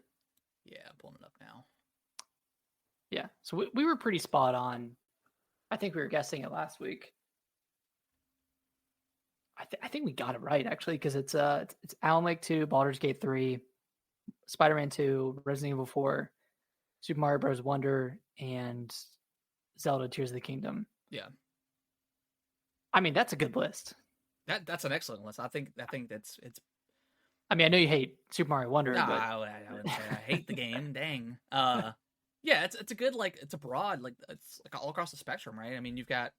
Yeah, I'm pulling it up now. Yeah. So we were pretty spot on. I think we were guessing it last week. I think we got it right actually because it's Alan Wake 2, Baldur's Gate 3, Spider-Man 2, Resident Evil 4, Super Mario Bros. Wonder, and Zelda Tears of the Kingdom. Yeah. I mean, that's a good list. That's an excellent list. I think it's. I mean, I know you hate Super Mario Wonder, No, but I wouldn't say I hate the game. Dang. Yeah, it's a good like it's a broad like it's like all across the spectrum, right? I mean, you've got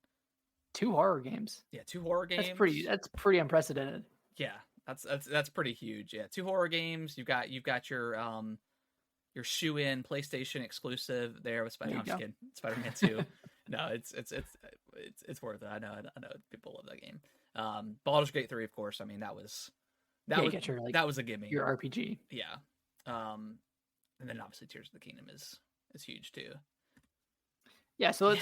2 horror games. 2 horror games. That's pretty unprecedented. Yeah, that's pretty huge. Yeah, 2 horror games. You've got your shoe-in PlayStation exclusive there with There you go. Spider-Man 2. No, it's worth it. I know people love that game. Baldur's Gate 3, of course. I mean, Yeah, you get your that was a gimme. your RPG. Yeah. And then obviously Tears of the Kingdom is huge too. Yeah, so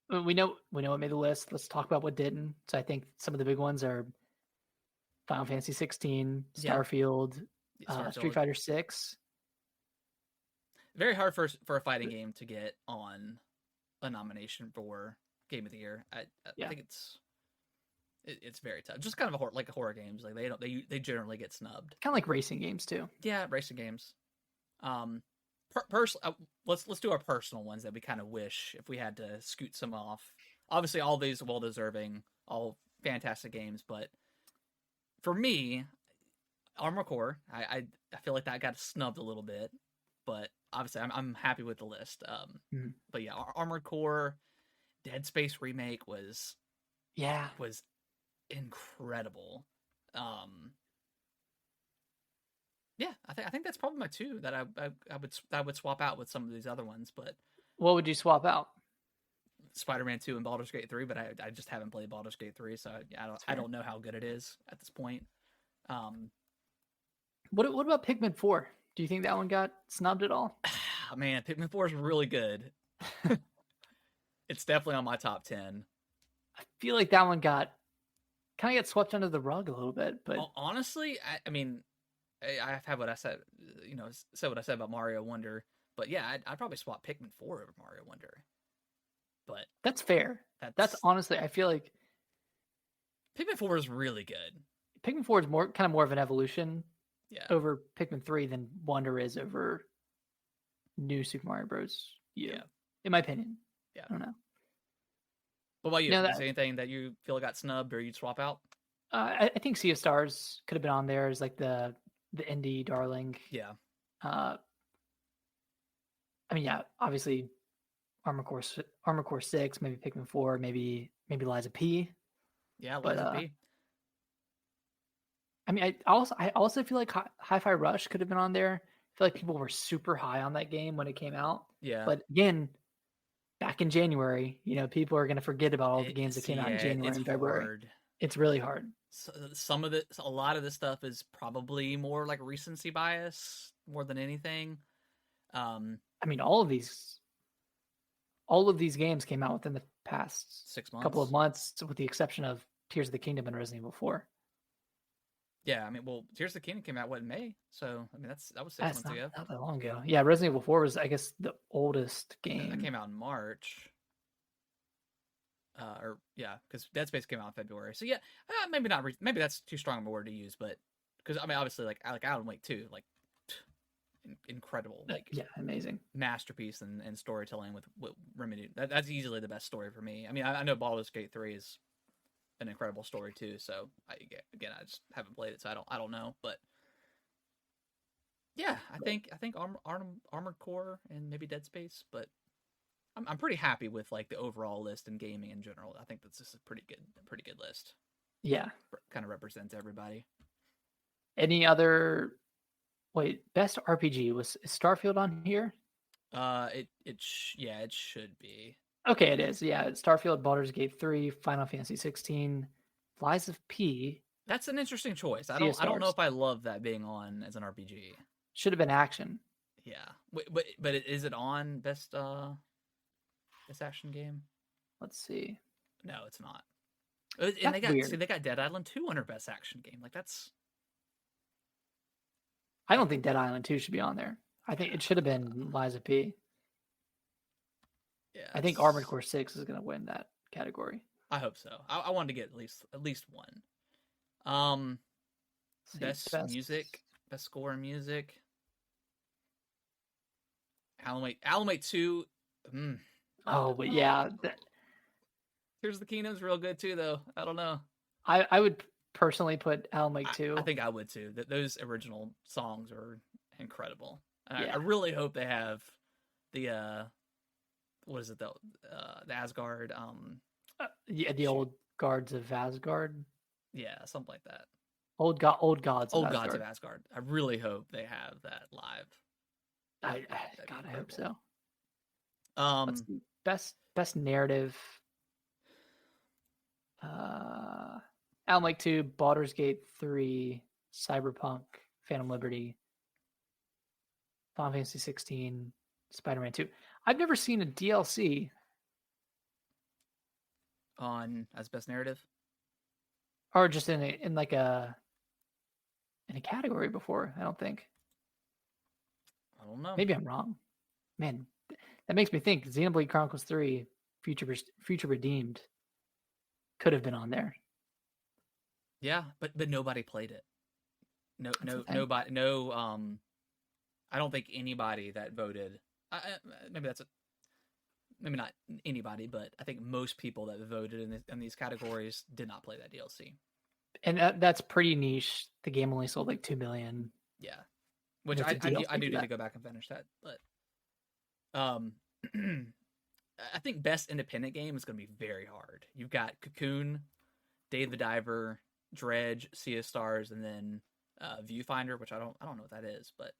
we know what made the list. Let's talk about what didn't. So I think some of the big ones are Final Fantasy 16, Starfield, Street Fighter 6. Very hard for a fighting game to get on a nomination for Game of the Year. I think it's very tough. Just kind of like horror games. Like they generally get snubbed. Kind of like racing games too. Yeah, racing games. Let's do our personal ones that we kind of wish if we had to scoot some off. Obviously, all these well deserving, all fantastic games, but for me, Armored Core, I feel like that got snubbed a little bit, but obviously I'm happy with the list. But yeah, Armored Core, Dead Space remake was incredible. Yeah, I think that's probably my 2 that I would swap out with some of these other ones. But what would you swap out? Spider-Man 2 and Baldur's Gate 3, but I just haven't played Baldur's Gate 3, so I don't know how good it is at this point. What about Pikmin 4? Do you think that one got snubbed at all? Man, Pikmin 4 is really good. It's definitely on my top 10. I feel like that one kind of got swept under the rug a little bit, but honestly, I mean, I've had what I said, said what I said about Mario Wonder, but yeah, I'd probably swap Pikmin 4 over Mario Wonder. But that's fair. That's honestly, I feel like Pikmin 4 is really good. Pikmin 4 is more of an evolution over Pikmin 3 than Wonder is over New Super Mario Bros. Yeah, in my opinion. Yeah, I don't know. What about you? Is there anything that you feel got snubbed or you'd swap out? I think Sea of Stars could have been on there as like the indie darling. Yeah. I mean, yeah, obviously Armored Core 6, maybe Pikmin 4, maybe Liza P. Yeah, Liza P. I mean, I also feel like Hi-Fi Rush could have been on there. I feel like people were super high on that game when it came out. Yeah. But again, back in January, people are going to forget about all the games that came out in January and February. Hard. It's really hard. So a lot of this stuff is probably more like recency bias more than anything. I mean, all of these games came out within the past 6 months, couple of months, with the exception of Tears of the Kingdom and Resident Evil 4. Yeah, I mean, well, Tears of the Kingdom came out in May, so I mean that was 6 months ago. Not that long ago. Yeah, Resident Evil 4 was, I guess, the oldest game. That came out in March. Because Dead Space came out in February. So yeah, maybe not. Maybe that's too strong of a word to use, but because I mean, obviously, like Alan Wake 2, like incredible, like amazing masterpiece and storytelling with Remedy. That's easily the best story for me. I mean, I know Baldur's Gate 3 is an incredible story too. So I just haven't played it, so I don't know. But yeah, I think Armored Core and maybe Dead Space, but I'm pretty happy with like the overall list in gaming in general. I think that's just a pretty good list. Yeah, kind of represents everybody. Any other? Wait, best RPG is Starfield on here? It should be. Okay, it is. Yeah, Starfield, Baldur's Gate 3, Final Fantasy 16, Lies of P. That's an interesting choice. I don't know if I love that being on as an RPG. Should have been action. Yeah, but is it on best action game? Let's see. No, it's not. And they got Dead Island 2 under best action game. Like that's. I don't think Dead Island 2 should be on there. I think it should have been Lies of P. Yeah, I think Armored Core 6 is going to win that category. I hope so. I wanted to get at least one. Best music, best score in music. Alan Wake 2. Oh, but yeah. Tears of the Kingdom's real good too, though. I don't know. I would personally put Alan Wake 2. I think I would too. Those original songs are incredible. And I really hope they have the what is it though? The Asgard. Yeah, the Shoot. old guards of Asgard. Yeah, something like that. Old gods of Old Gods of Asgard. Asgard. I really hope they have that live. That'd be God, I hope incredible. so. What's Um, the best narrative? Uh, Alan Wake 2, Baldur's Gate 3, Cyberpunk, Phantom Liberty, Final Fantasy 16, Spider-Man 2. I've never seen a DLC on as best narrative. or just in a category before. I don't think. I don't know. Maybe I'm wrong. Man, that makes me think. Xenoblade Chronicles 3, Future Redeemed, could have been on there. Yeah, but nobody played it. Nobody. I don't think anybody that voted. Maybe that's maybe not anybody, but I think most people that voted in these categories did not play that DLC. And that's pretty niche. The game only sold like 2 million. Yeah, which I do need to go back and finish that. But I think best independent game is going to be very hard. You've got Cocoon, Dave the Diver, Dredge, Sea of Stars, and then Viewfinder, which I don't know what that is, but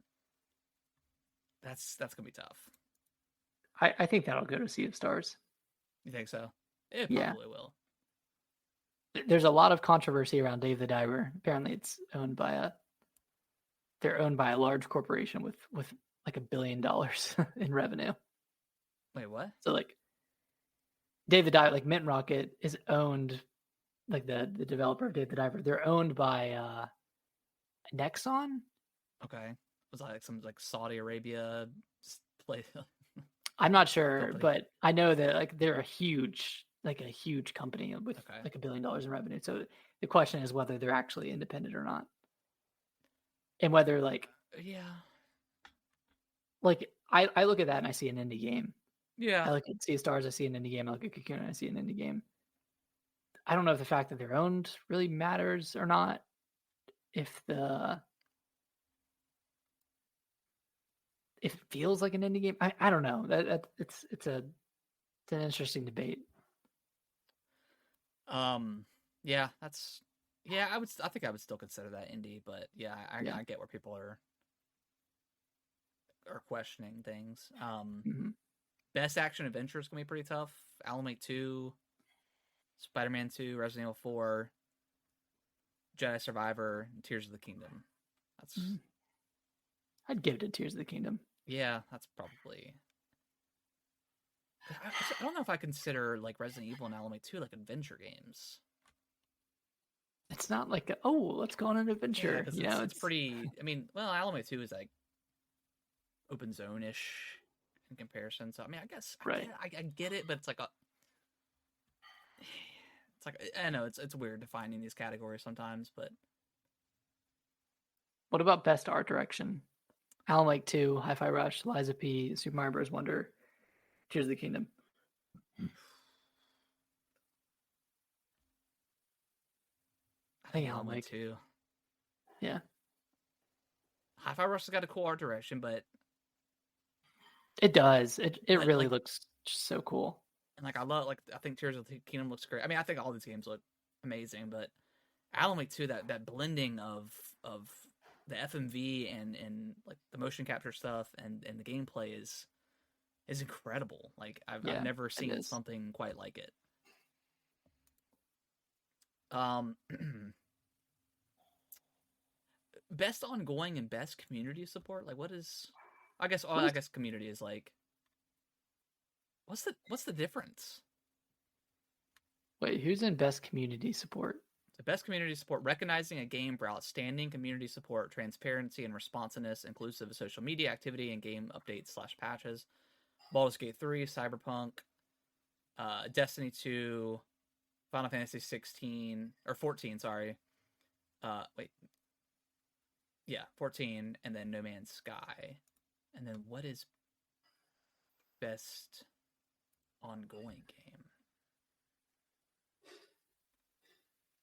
that's gonna be tough. I think that'll go to Sea of Stars. You think so? It Yeah. probably will. There's a lot of controversy around Dave the Diver. Apparently, they're owned by a large corporation with like $1 billion in revenue. Wait, what? So like Dave the Diver, like Mint Rocket is owned, like the developer of Dave the Diver, they're owned by Nexon. Okay, was that like some like Saudi Arabia play? I'm not sure, company? but I know that like they're a huge company with Okay. like $1 billion in revenue. So the question is whether they're actually independent or not, and whether like Yeah. like I look at that and I see an indie game. Yeah. I look at Sea of Stars, I see an indie game. I look at Cocoon, I see an indie game. I don't know if the fact that they're owned really matters or not. If it feels like an indie game, I don't know. It's an interesting debate. Yeah, that's I think I would still consider that indie, but yeah, I get where people are questioning things. Best action adventure is gonna be pretty tough. Alan Wake 2, Spider-Man 2, Resident Evil 4, Jedi Survivor, and Tears of the Kingdom. That's I'd give it to Tears of the Kingdom. Yeah, that's probably. I don't know if I consider like Resident Evil and Alan Wake 2 like adventure games. It's not like let's go on an adventure. Yeah, it's pretty. I mean, well, Alan Wake 2 is like open zone ish in comparison. So I mean, I guess I get it, but it's like it's like I know it's weird defining these categories sometimes, but. What about best art direction? Alan Wake 2, Hi-Fi Rush, Lies of P, Super Mario Bros. Wonder, Tears of the Kingdom. I think Alan Wake 2. Yeah. Hi-Fi Rush has got a cool art direction, but it does. It really looks so cool. And like I think Tears of the Kingdom looks great. I mean, I think all these games look amazing, but Alan Wake 2, that blending of the FMV and like the motion capture stuff and the gameplay is incredible. Like I've never seen something quite like it. Best ongoing and best community support. Like, what is? I guess community is like. What's the difference? Wait, who's in best community support? The best community support, recognizing a game for outstanding community support, transparency and responsiveness, inclusive of social media activity and game updates / patches. Baldur's Gate 3, Cyberpunk, Destiny 2, Final Fantasy 16 or 14, sorry. 14, and then No Man's Sky. And then what is best ongoing game?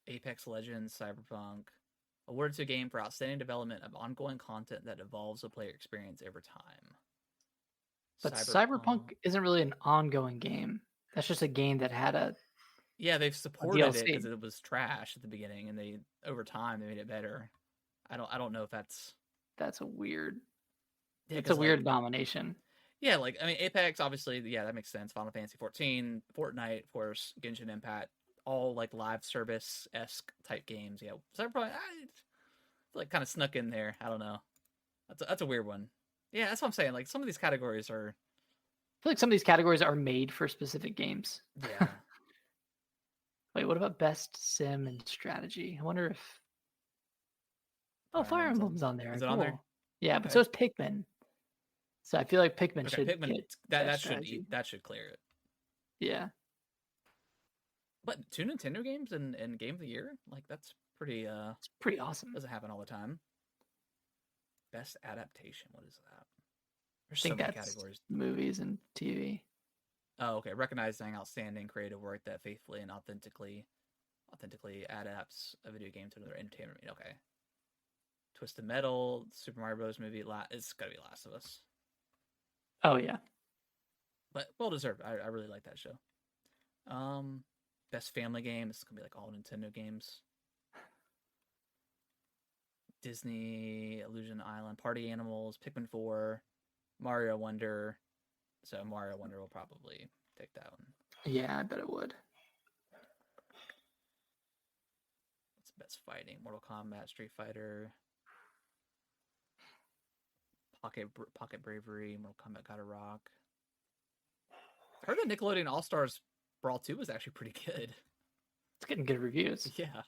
Apex Legends, Cyberpunk. Awarded to a game for outstanding development of ongoing content that evolves the player experience over time. But Cyberpunk. Cyberpunk isn't really an ongoing game. That's just a game that had Yeah, they've a supported it because DLC. it was trash at the beginning, and they over time they made it better. I don't know if that's That's a weird. yeah, It's a because weird nomination. yeah, like I mean Apex obviously yeah that makes sense. Final Fantasy 14, Fortnite, of course, Genshin Impact, all like live service esque type games. Yeah, Cyberpunk like kind of snuck in there. I don't know. That's a weird one. Yeah, that's what I'm saying. Like some of these categories are I feel like some of these categories are made for specific games. yeah. Wait, what about best sim and strategy? I wonder if Fire Emblem's Emblem's on there. is it on there? Cool. Yeah, but Okay. so is Pikmin. So I feel like Pikmin Okay, should Pikmin get best strategy. that should clear it. Yeah. But two Nintendo games in Game of the Year? Like that's pretty It's pretty awesome. doesn't happen all the time. Best adaptation, what is that? I There's so think many that's categories. movies and TV. Oh, okay. Recognizing outstanding creative work that faithfully and authentically adapts a video game to another entertainment medium. Okay. Twisted Metal, Super Mario Bros. Movie, it's gotta be Last of Us. Oh yeah. But well deserved. I really like that show. Best family game. This is gonna be like all Nintendo games. Disney, Illusion Island, Party Animals, Pikmin 4, Mario Wonder. So Mario Wonder will probably take that one. Yeah, I bet it would. What's best fighting? Mortal Kombat, Street Fighter, Pocket Bravery, Mortal Kombat God of Rock. I heard that Nickelodeon All Stars Brawl 2 was actually pretty good. It's getting good reviews. Yeah.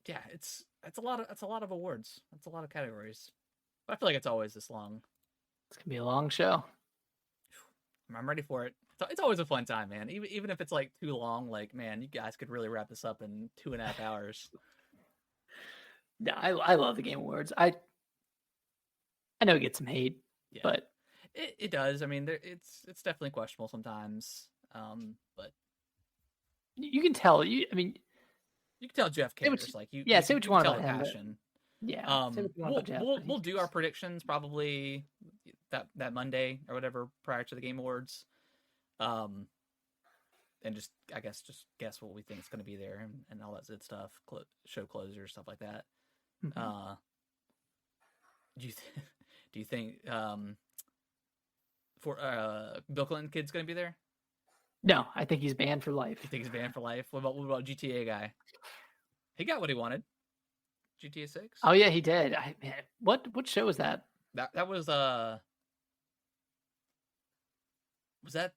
Yeah, it's a lot of awards. That's a lot of categories. But I feel like it's always this long. It's gonna be a long show. I'm ready for it. It's always a fun time, man. Even if it's like too long, like man, you guys could really wrap this up in 2.5 hours. Yeah, I love the Game Awards. I know it gets some hate, Yeah, but it does. I mean, it's definitely questionable sometimes. But you can tell. I mean, you can tell Jeff say cares. Like say what you can want tell about the him. passion. Yeah, say what you want about Jeff. We'll do our predictions probably that Monday or whatever prior to the Game Awards. And just I guess just guess what we think is going to be there and all that good stuff, show closers, stuff like that. Mm-hmm. Do you think for Bill Clinton kid's going to be there? No, I think he's banned for life. You think he's banned for life? What about GTA guy? He got what he wanted. GTA 6? Oh yeah, he did. Man, what show was that? That was that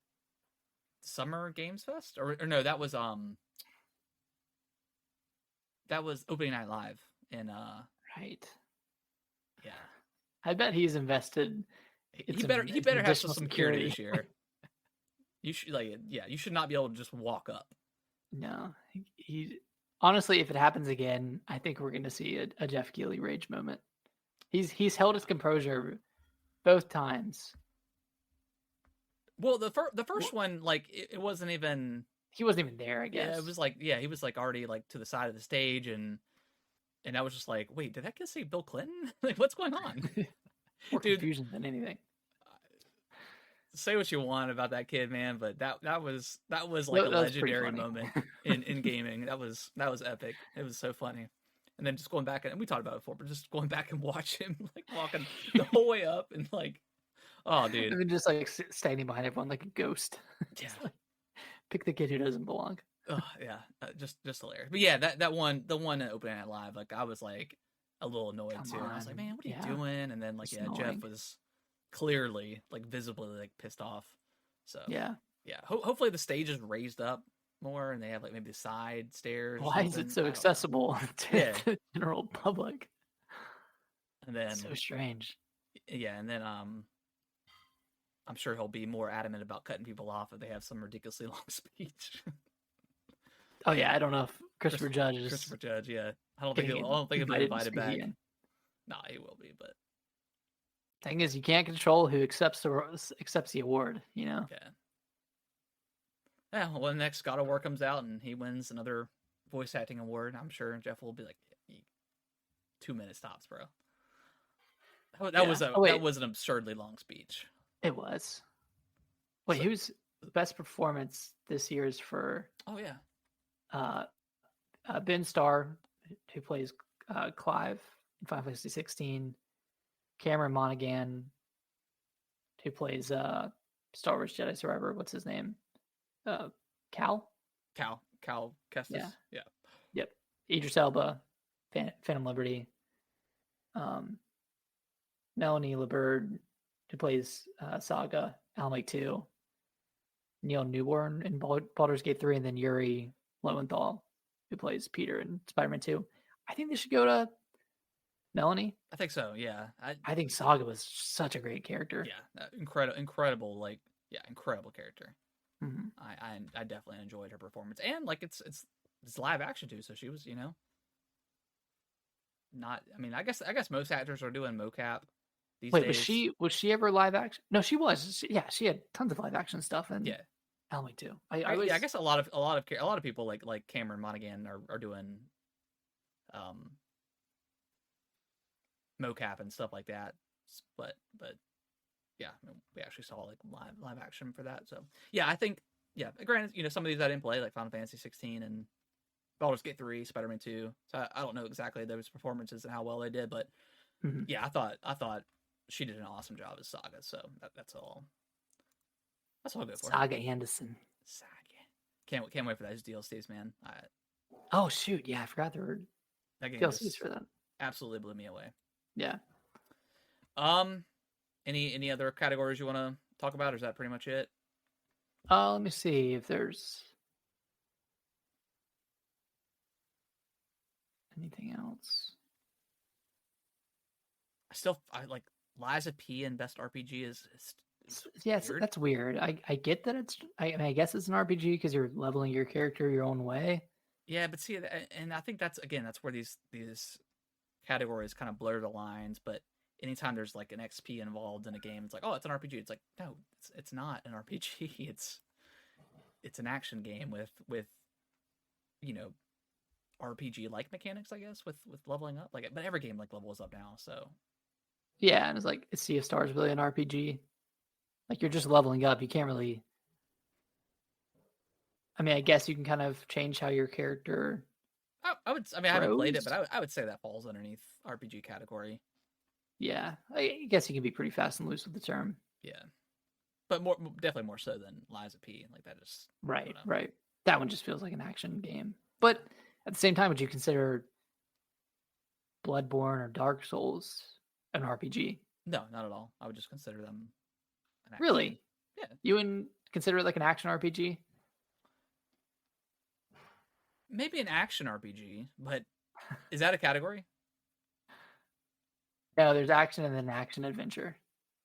Summer Games Fest or no, that was Opening Night Live in right. Yeah. I bet he's invested. He better have some security this year. You should you should not be able to just walk up. No, he honestly, if it happens again, I think we're going to see a Jeff Keighley rage moment. He's held his composure both times. Well, the first one, like it wasn't even. He wasn't even there. I guess it was like he was like already like to the side of the stage, and I was just like, wait, did that kid say Bill Clinton? Like, what's going on? More confusion than anything. Say what you want about that kid, man, but that was like a legendary moment in gaming. That was epic. It was so funny. And then just going back and we talked about it before, but just going back and watch him like walking the whole way up and like, oh dude, and then just like standing behind everyone like a ghost. Yeah, like, pick the kid who doesn't belong. Oh yeah, just hilarious. But yeah, the one at Opening Night Live, like I was like a little annoyed too. And I was like, man, what are you doing? And then like Jeff was clearly like visibly like pissed off. So yeah. Hopefully the stage is raised up more and they have like maybe side stairs. Why is it so accessible to the general public? And then so strange. Yeah, and then I'm sure he'll be more adamant about cutting people off if they have some ridiculously long speech. Oh yeah, I don't know if Christopher Judge, yeah. I don't think he'll be invited back. Nah, he will be, but thing is, you can't control who accepts the award, you know. Yeah. Well, next God of War comes out and he wins another voice acting award. I'm sure Jeff will be like, 2 minutes tops, bro. That Yeah. was Oh wait, that was an absurdly long speech. it was. Wait, So, who's best performance this year is for oh yeah, uh, Ben Starr, who plays Clive in Final Fantasy 16. Cameron Monaghan, who plays Star Wars Jedi Survivor. What's his name? Uh, Cal. Cal Yeah. Kestis. Yeah. Yep. Idris Elba, Phantom Liberty. Um, Melanie LeBird, who plays Saga, Alan Wake 2. Neil Newborn in Baldur's Gate 3, and then Yuri Lowenthal, who plays Peter in Spider-Man 2. I think they should go to Melanie. I think so. Yeah. I think Saga was such a great character. Yeah. Incredible. Like, yeah, incredible character. Mm-hmm. I definitely enjoyed her performance, and like it's live action too, so she was not. I mean, I guess most actors are doing mocap these Wait, days. was she ever live action? No, she was. Yeah, she had tons of live action stuff in Yeah. Alan Wake 2. Yeah, I guess a lot of people like Cameron Monaghan are doing mocap and stuff like that. But yeah, I mean, we actually saw like live action for that. So yeah, I think granted, some of these I didn't play like Final Fantasy 16 and Baldur's Gate 3, Spider-Man 2. So I don't know exactly those performances and how well they did, but mm-hmm. yeah, I thought she did an awesome job as Saga. So that's all good for Saga Anderson. Saga. Can't wait for those DLCs, man. Oh shoot, yeah, I forgot there were DLCs for that. Absolutely blew me away. Yeah. Any other categories you want to talk about, or is that pretty much it? Let me see if there's anything else. I like Liza P in Best RPG is yes, weird. That's weird. I get that I guess it's an RPG because you're leveling your character your own way. Yeah, but see, and I think that's where these categories kind of blur the lines. But anytime there's like an XP involved in a game, it's like, oh, it's an RPG. It's like, no, it's not an RPG. It's an action game with RPG like mechanics, I guess, with leveling up. Like, but every game like levels up now, so yeah, and it's like Sea of Stars really an RPG. Like you're just leveling up. You can't really. I mean, I guess you can kind of change how your character. I mean, I haven't played it, but I would say that falls underneath RPG category. Yeah, I guess you can be pretty fast and loose with the term. Yeah, but definitely more so than Liza P. Like that is right. That one just feels like an action game. But at the same time, would you consider Bloodborne or Dark Souls an RPG? No, not at all. I would just consider them an action. Really? Yeah. You wouldn't consider it like an action RPG? Maybe an action RPG, but is that a category? No, there's action and then action adventure.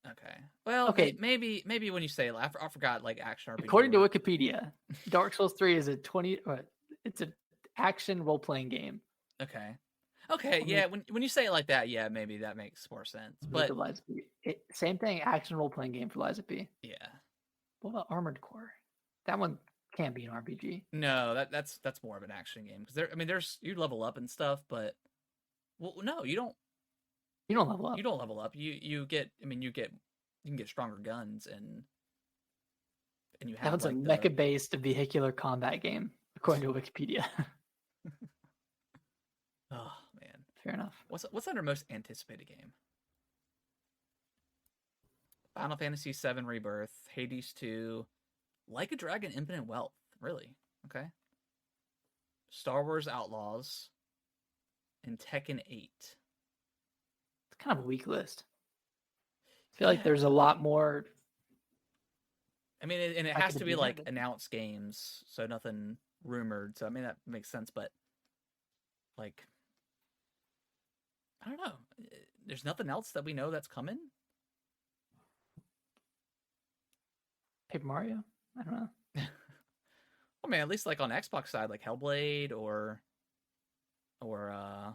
Okay. Well, okay. Maybe when you say it, I forgot like action RPG. According to Wikipedia, Dark Souls 3 is it's an action role playing game. Okay. Yeah. When you say it like that, yeah, maybe that makes more sense. But same thing, action role playing game for Liza P. Yeah. What about Armored Core? That one can't be an RPG. No, that's more of an action game because there's you level up and stuff, but no, you don't. You don't level up. You don't level up. You can get stronger guns and you have. That one's a mecha-based vehicular combat game, according to Wikipedia. Oh man, fair enough. What's under most anticipated game? Final Fantasy VII Rebirth, Hades 2, Like a Dragon: Infinite Wealth. Really? Okay. Star Wars Outlaws, and Tekken 8. It's kind of a weak list. I feel like there's a lot more. I mean, and it has to be like announced games, so nothing rumored. So I mean that makes sense, but like, I don't know. There's nothing else that we know that's coming. Paper Mario? I don't know. Well, man, at least like on Xbox side, like Hellblade or I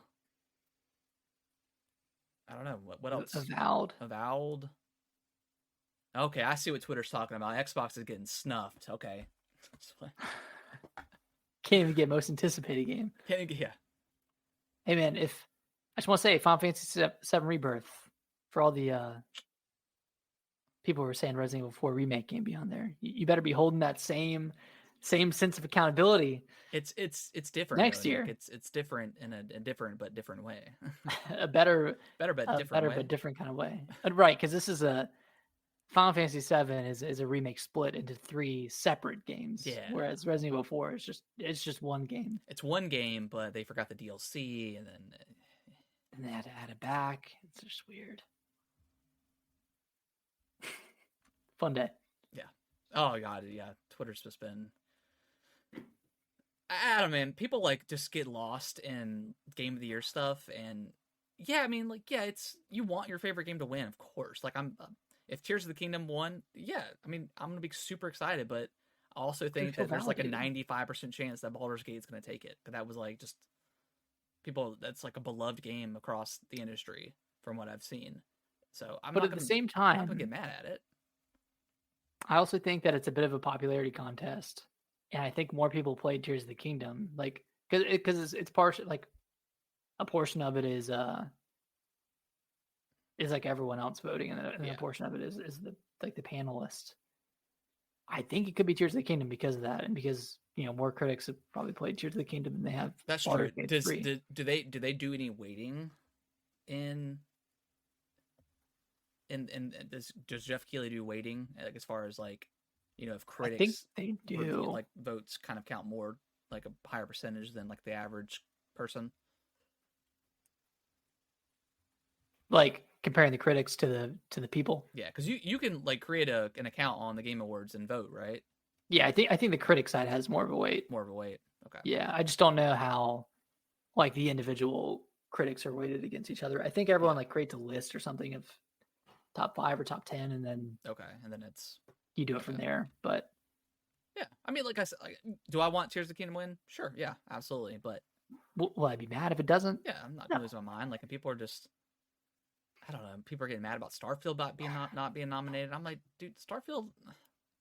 don't know what else. Avowed. Okay, I see what Twitter's talking about. Xbox is getting snuffed. Okay. Can't even get most anticipated game. Yeah. Hey man, I just want to say Final Fantasy VII Rebirth, for all the people who were saying Resident Evil 4 remake can't be on there. You better be holding that same sense of accountability. It's different next though, year. Nick. It's different in a different but different way. a better but different way. but different kind of way. Right, because this is a Final Fantasy VII is a remake split into 3 separate games. Yeah. Whereas Resident Evil 4 is just one game. It's one game, but they forgot the DLC, and they had to add it back. It's just weird. Fun day. Yeah. Oh god, yeah. Twitter's just been. I don't know, man. People like just get lost in Game of the Year stuff, and yeah, I mean, like, yeah, it's you want your favorite game to win, of course. Like, if Tears of the Kingdom won, yeah, I mean, I'm gonna be super excited, but I also think that there's like a 95% chance that Baldur's Gate is gonna take it. But that was like just people. That's like a beloved game across the industry, from what I've seen. So I'm but not at the same time, I'm not gonna get mad at it. I also think that it's a bit of a popularity contest, and I think more people played Tears of the Kingdom, like because it's partial, like a portion of it is like everyone else voting, and a portion of it is the like the panelists. I think it could be Tears of the Kingdom because of that, and because more critics have probably played Tears of the Kingdom than they have. That's true. Do they do any weighting in does Jeff Keighley do weighting, like, as far as like if critics, I think they do, like votes kind of count more, like a higher percentage than like the average person, like comparing the critics to the people. Yeah, because you can like create an account on the Game Awards and vote, right? Yeah, I think the critic side has more of a weight. Okay. Yeah, I just don't know how like the individual critics are weighted against each other. I think everyone like creates a list or something of top 5 or top 10, and then it's you do it from there. But yeah, I mean, like I said, do I want Tears of the Kingdom win? Sure, yeah, absolutely. But will I be mad if it doesn't? Yeah, I'm not gonna lose my mind. Like, and people are just, I don't know, people are getting mad about Starfield not being nominated. I'm like, dude, Starfield,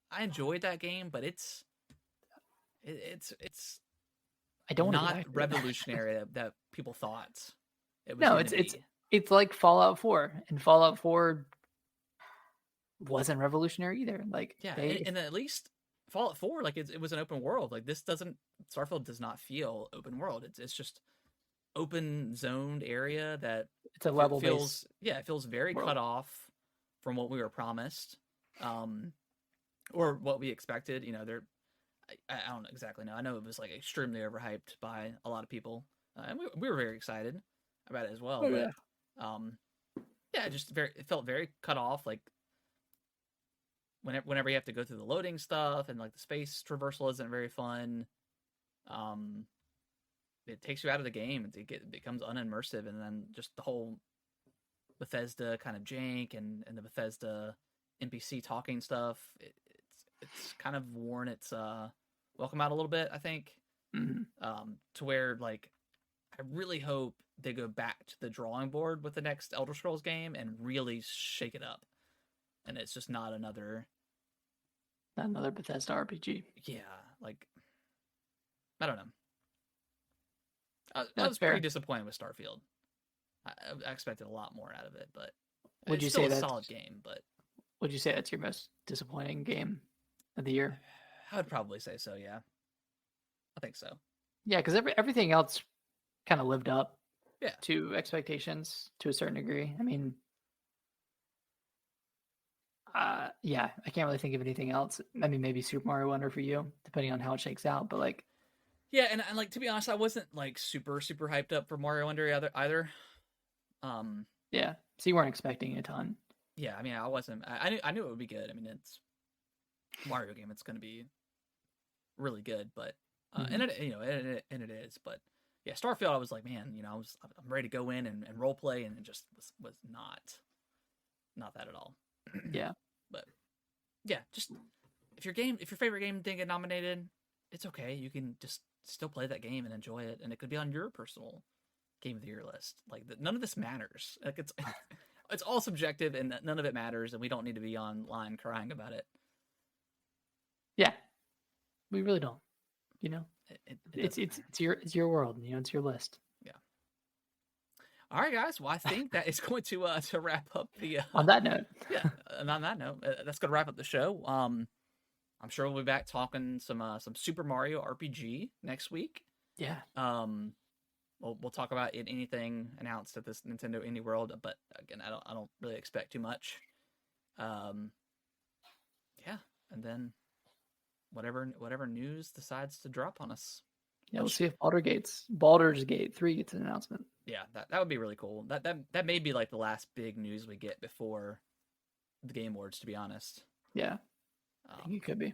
I enjoyed that game, but it's I don't not revolutionary that people thought it was. No, it's like Fallout 4, and Fallout 4 wasn't revolutionary either. Like, yeah, and at least Fallout 4, like, it was an open world. Like, Starfield does not feel open world. It's just open zoned area that it's a level feels it feels very world. Cut off from what we were promised, or what we expected. I don't exactly know. I know it was like extremely overhyped by a lot of people, and we were very excited about it as well. But it felt very cut off. Like, whenever you have to go through the loading stuff, and like the space traversal isn't very fun. It takes you out of the game. It becomes unimmersive, and then just the whole Bethesda kind of jank and the Bethesda NPC talking stuff. It's kind of worn its welcome out a little bit, I think. To where, like, I really hope they go back to the drawing board with the next Elder Scrolls game and really shake it up, and it's just not another Bethesda RPG. Yeah, like, I don't know. I was pretty disappointed with Starfield. I expected a lot more out of it, but would you say that's a solid game? But would you say that's your most disappointing game of the year? I would probably say so. Yeah, I think so. Yeah, because everything else kind of lived up, to expectations to a certain degree. I mean, I can't really think of anything else. I mean, maybe Super Mario Wonder for you, depending on how it shakes out. But like. Yeah, and like, to be honest, I wasn't like super hyped up for Mario Wonder either. Yeah, so you weren't expecting a ton. Yeah, I mean, I wasn't. I knew it would be good. I mean, it's a Mario game; it's going to be really good. But and it it is. But yeah, Starfield, I was like, man, I'm ready to go in and role play, and it just was not that at all. Yeah, but yeah, just if your favorite game didn't get nominated, it's okay. You can just still play that game and enjoy it, and it could be on your personal Game of the Year list. Like, none of this matters. Like, it's all subjective, and none of it matters, and we don't need to be online crying about it. Yeah, we really don't. It's your world. It's your list. Yeah. All right, guys. Well, I think that is going to wrap up the On that note, yeah. And on that note, that's going to wrap up the show. I'm sure we'll be back talking some Super Mario RPG next week. yeah, Um, we'll talk about anything announced at this Nintendo Indie World, but again, I don't really expect too much. Um, yeah, and then whatever news decides to drop on us. yeah, we'll see if Baldur's Gate 3 gets an announcement. Yeah, that would be really cool. That may be like the last big news we get before the Game Awards, to be honest. Yeah, I think it could be.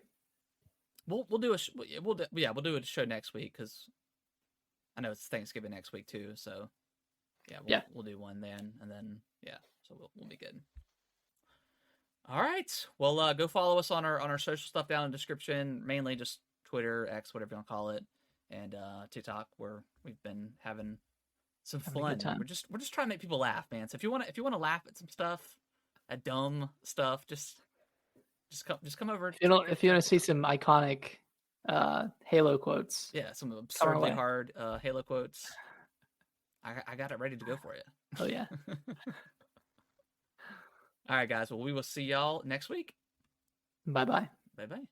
We'll do we'll do a show next week because I know it's Thanksgiving next week too. So yeah, we'll do one then, and then yeah, so we'll be good. All right, well, go follow us on our social stuff down in the description. Mainly just Twitter, X, whatever you want to call it, and TikTok, where we've been having some fun. We're just trying to make people laugh, man. So if you want to laugh at some stuff, at dumb stuff, just come over. If you want to see some iconic Halo quotes, yeah, some absurdly hard Halo quotes. I got it ready to go for you. Oh yeah. All right, guys. Well, we will see y'all next week. Bye bye. Bye bye.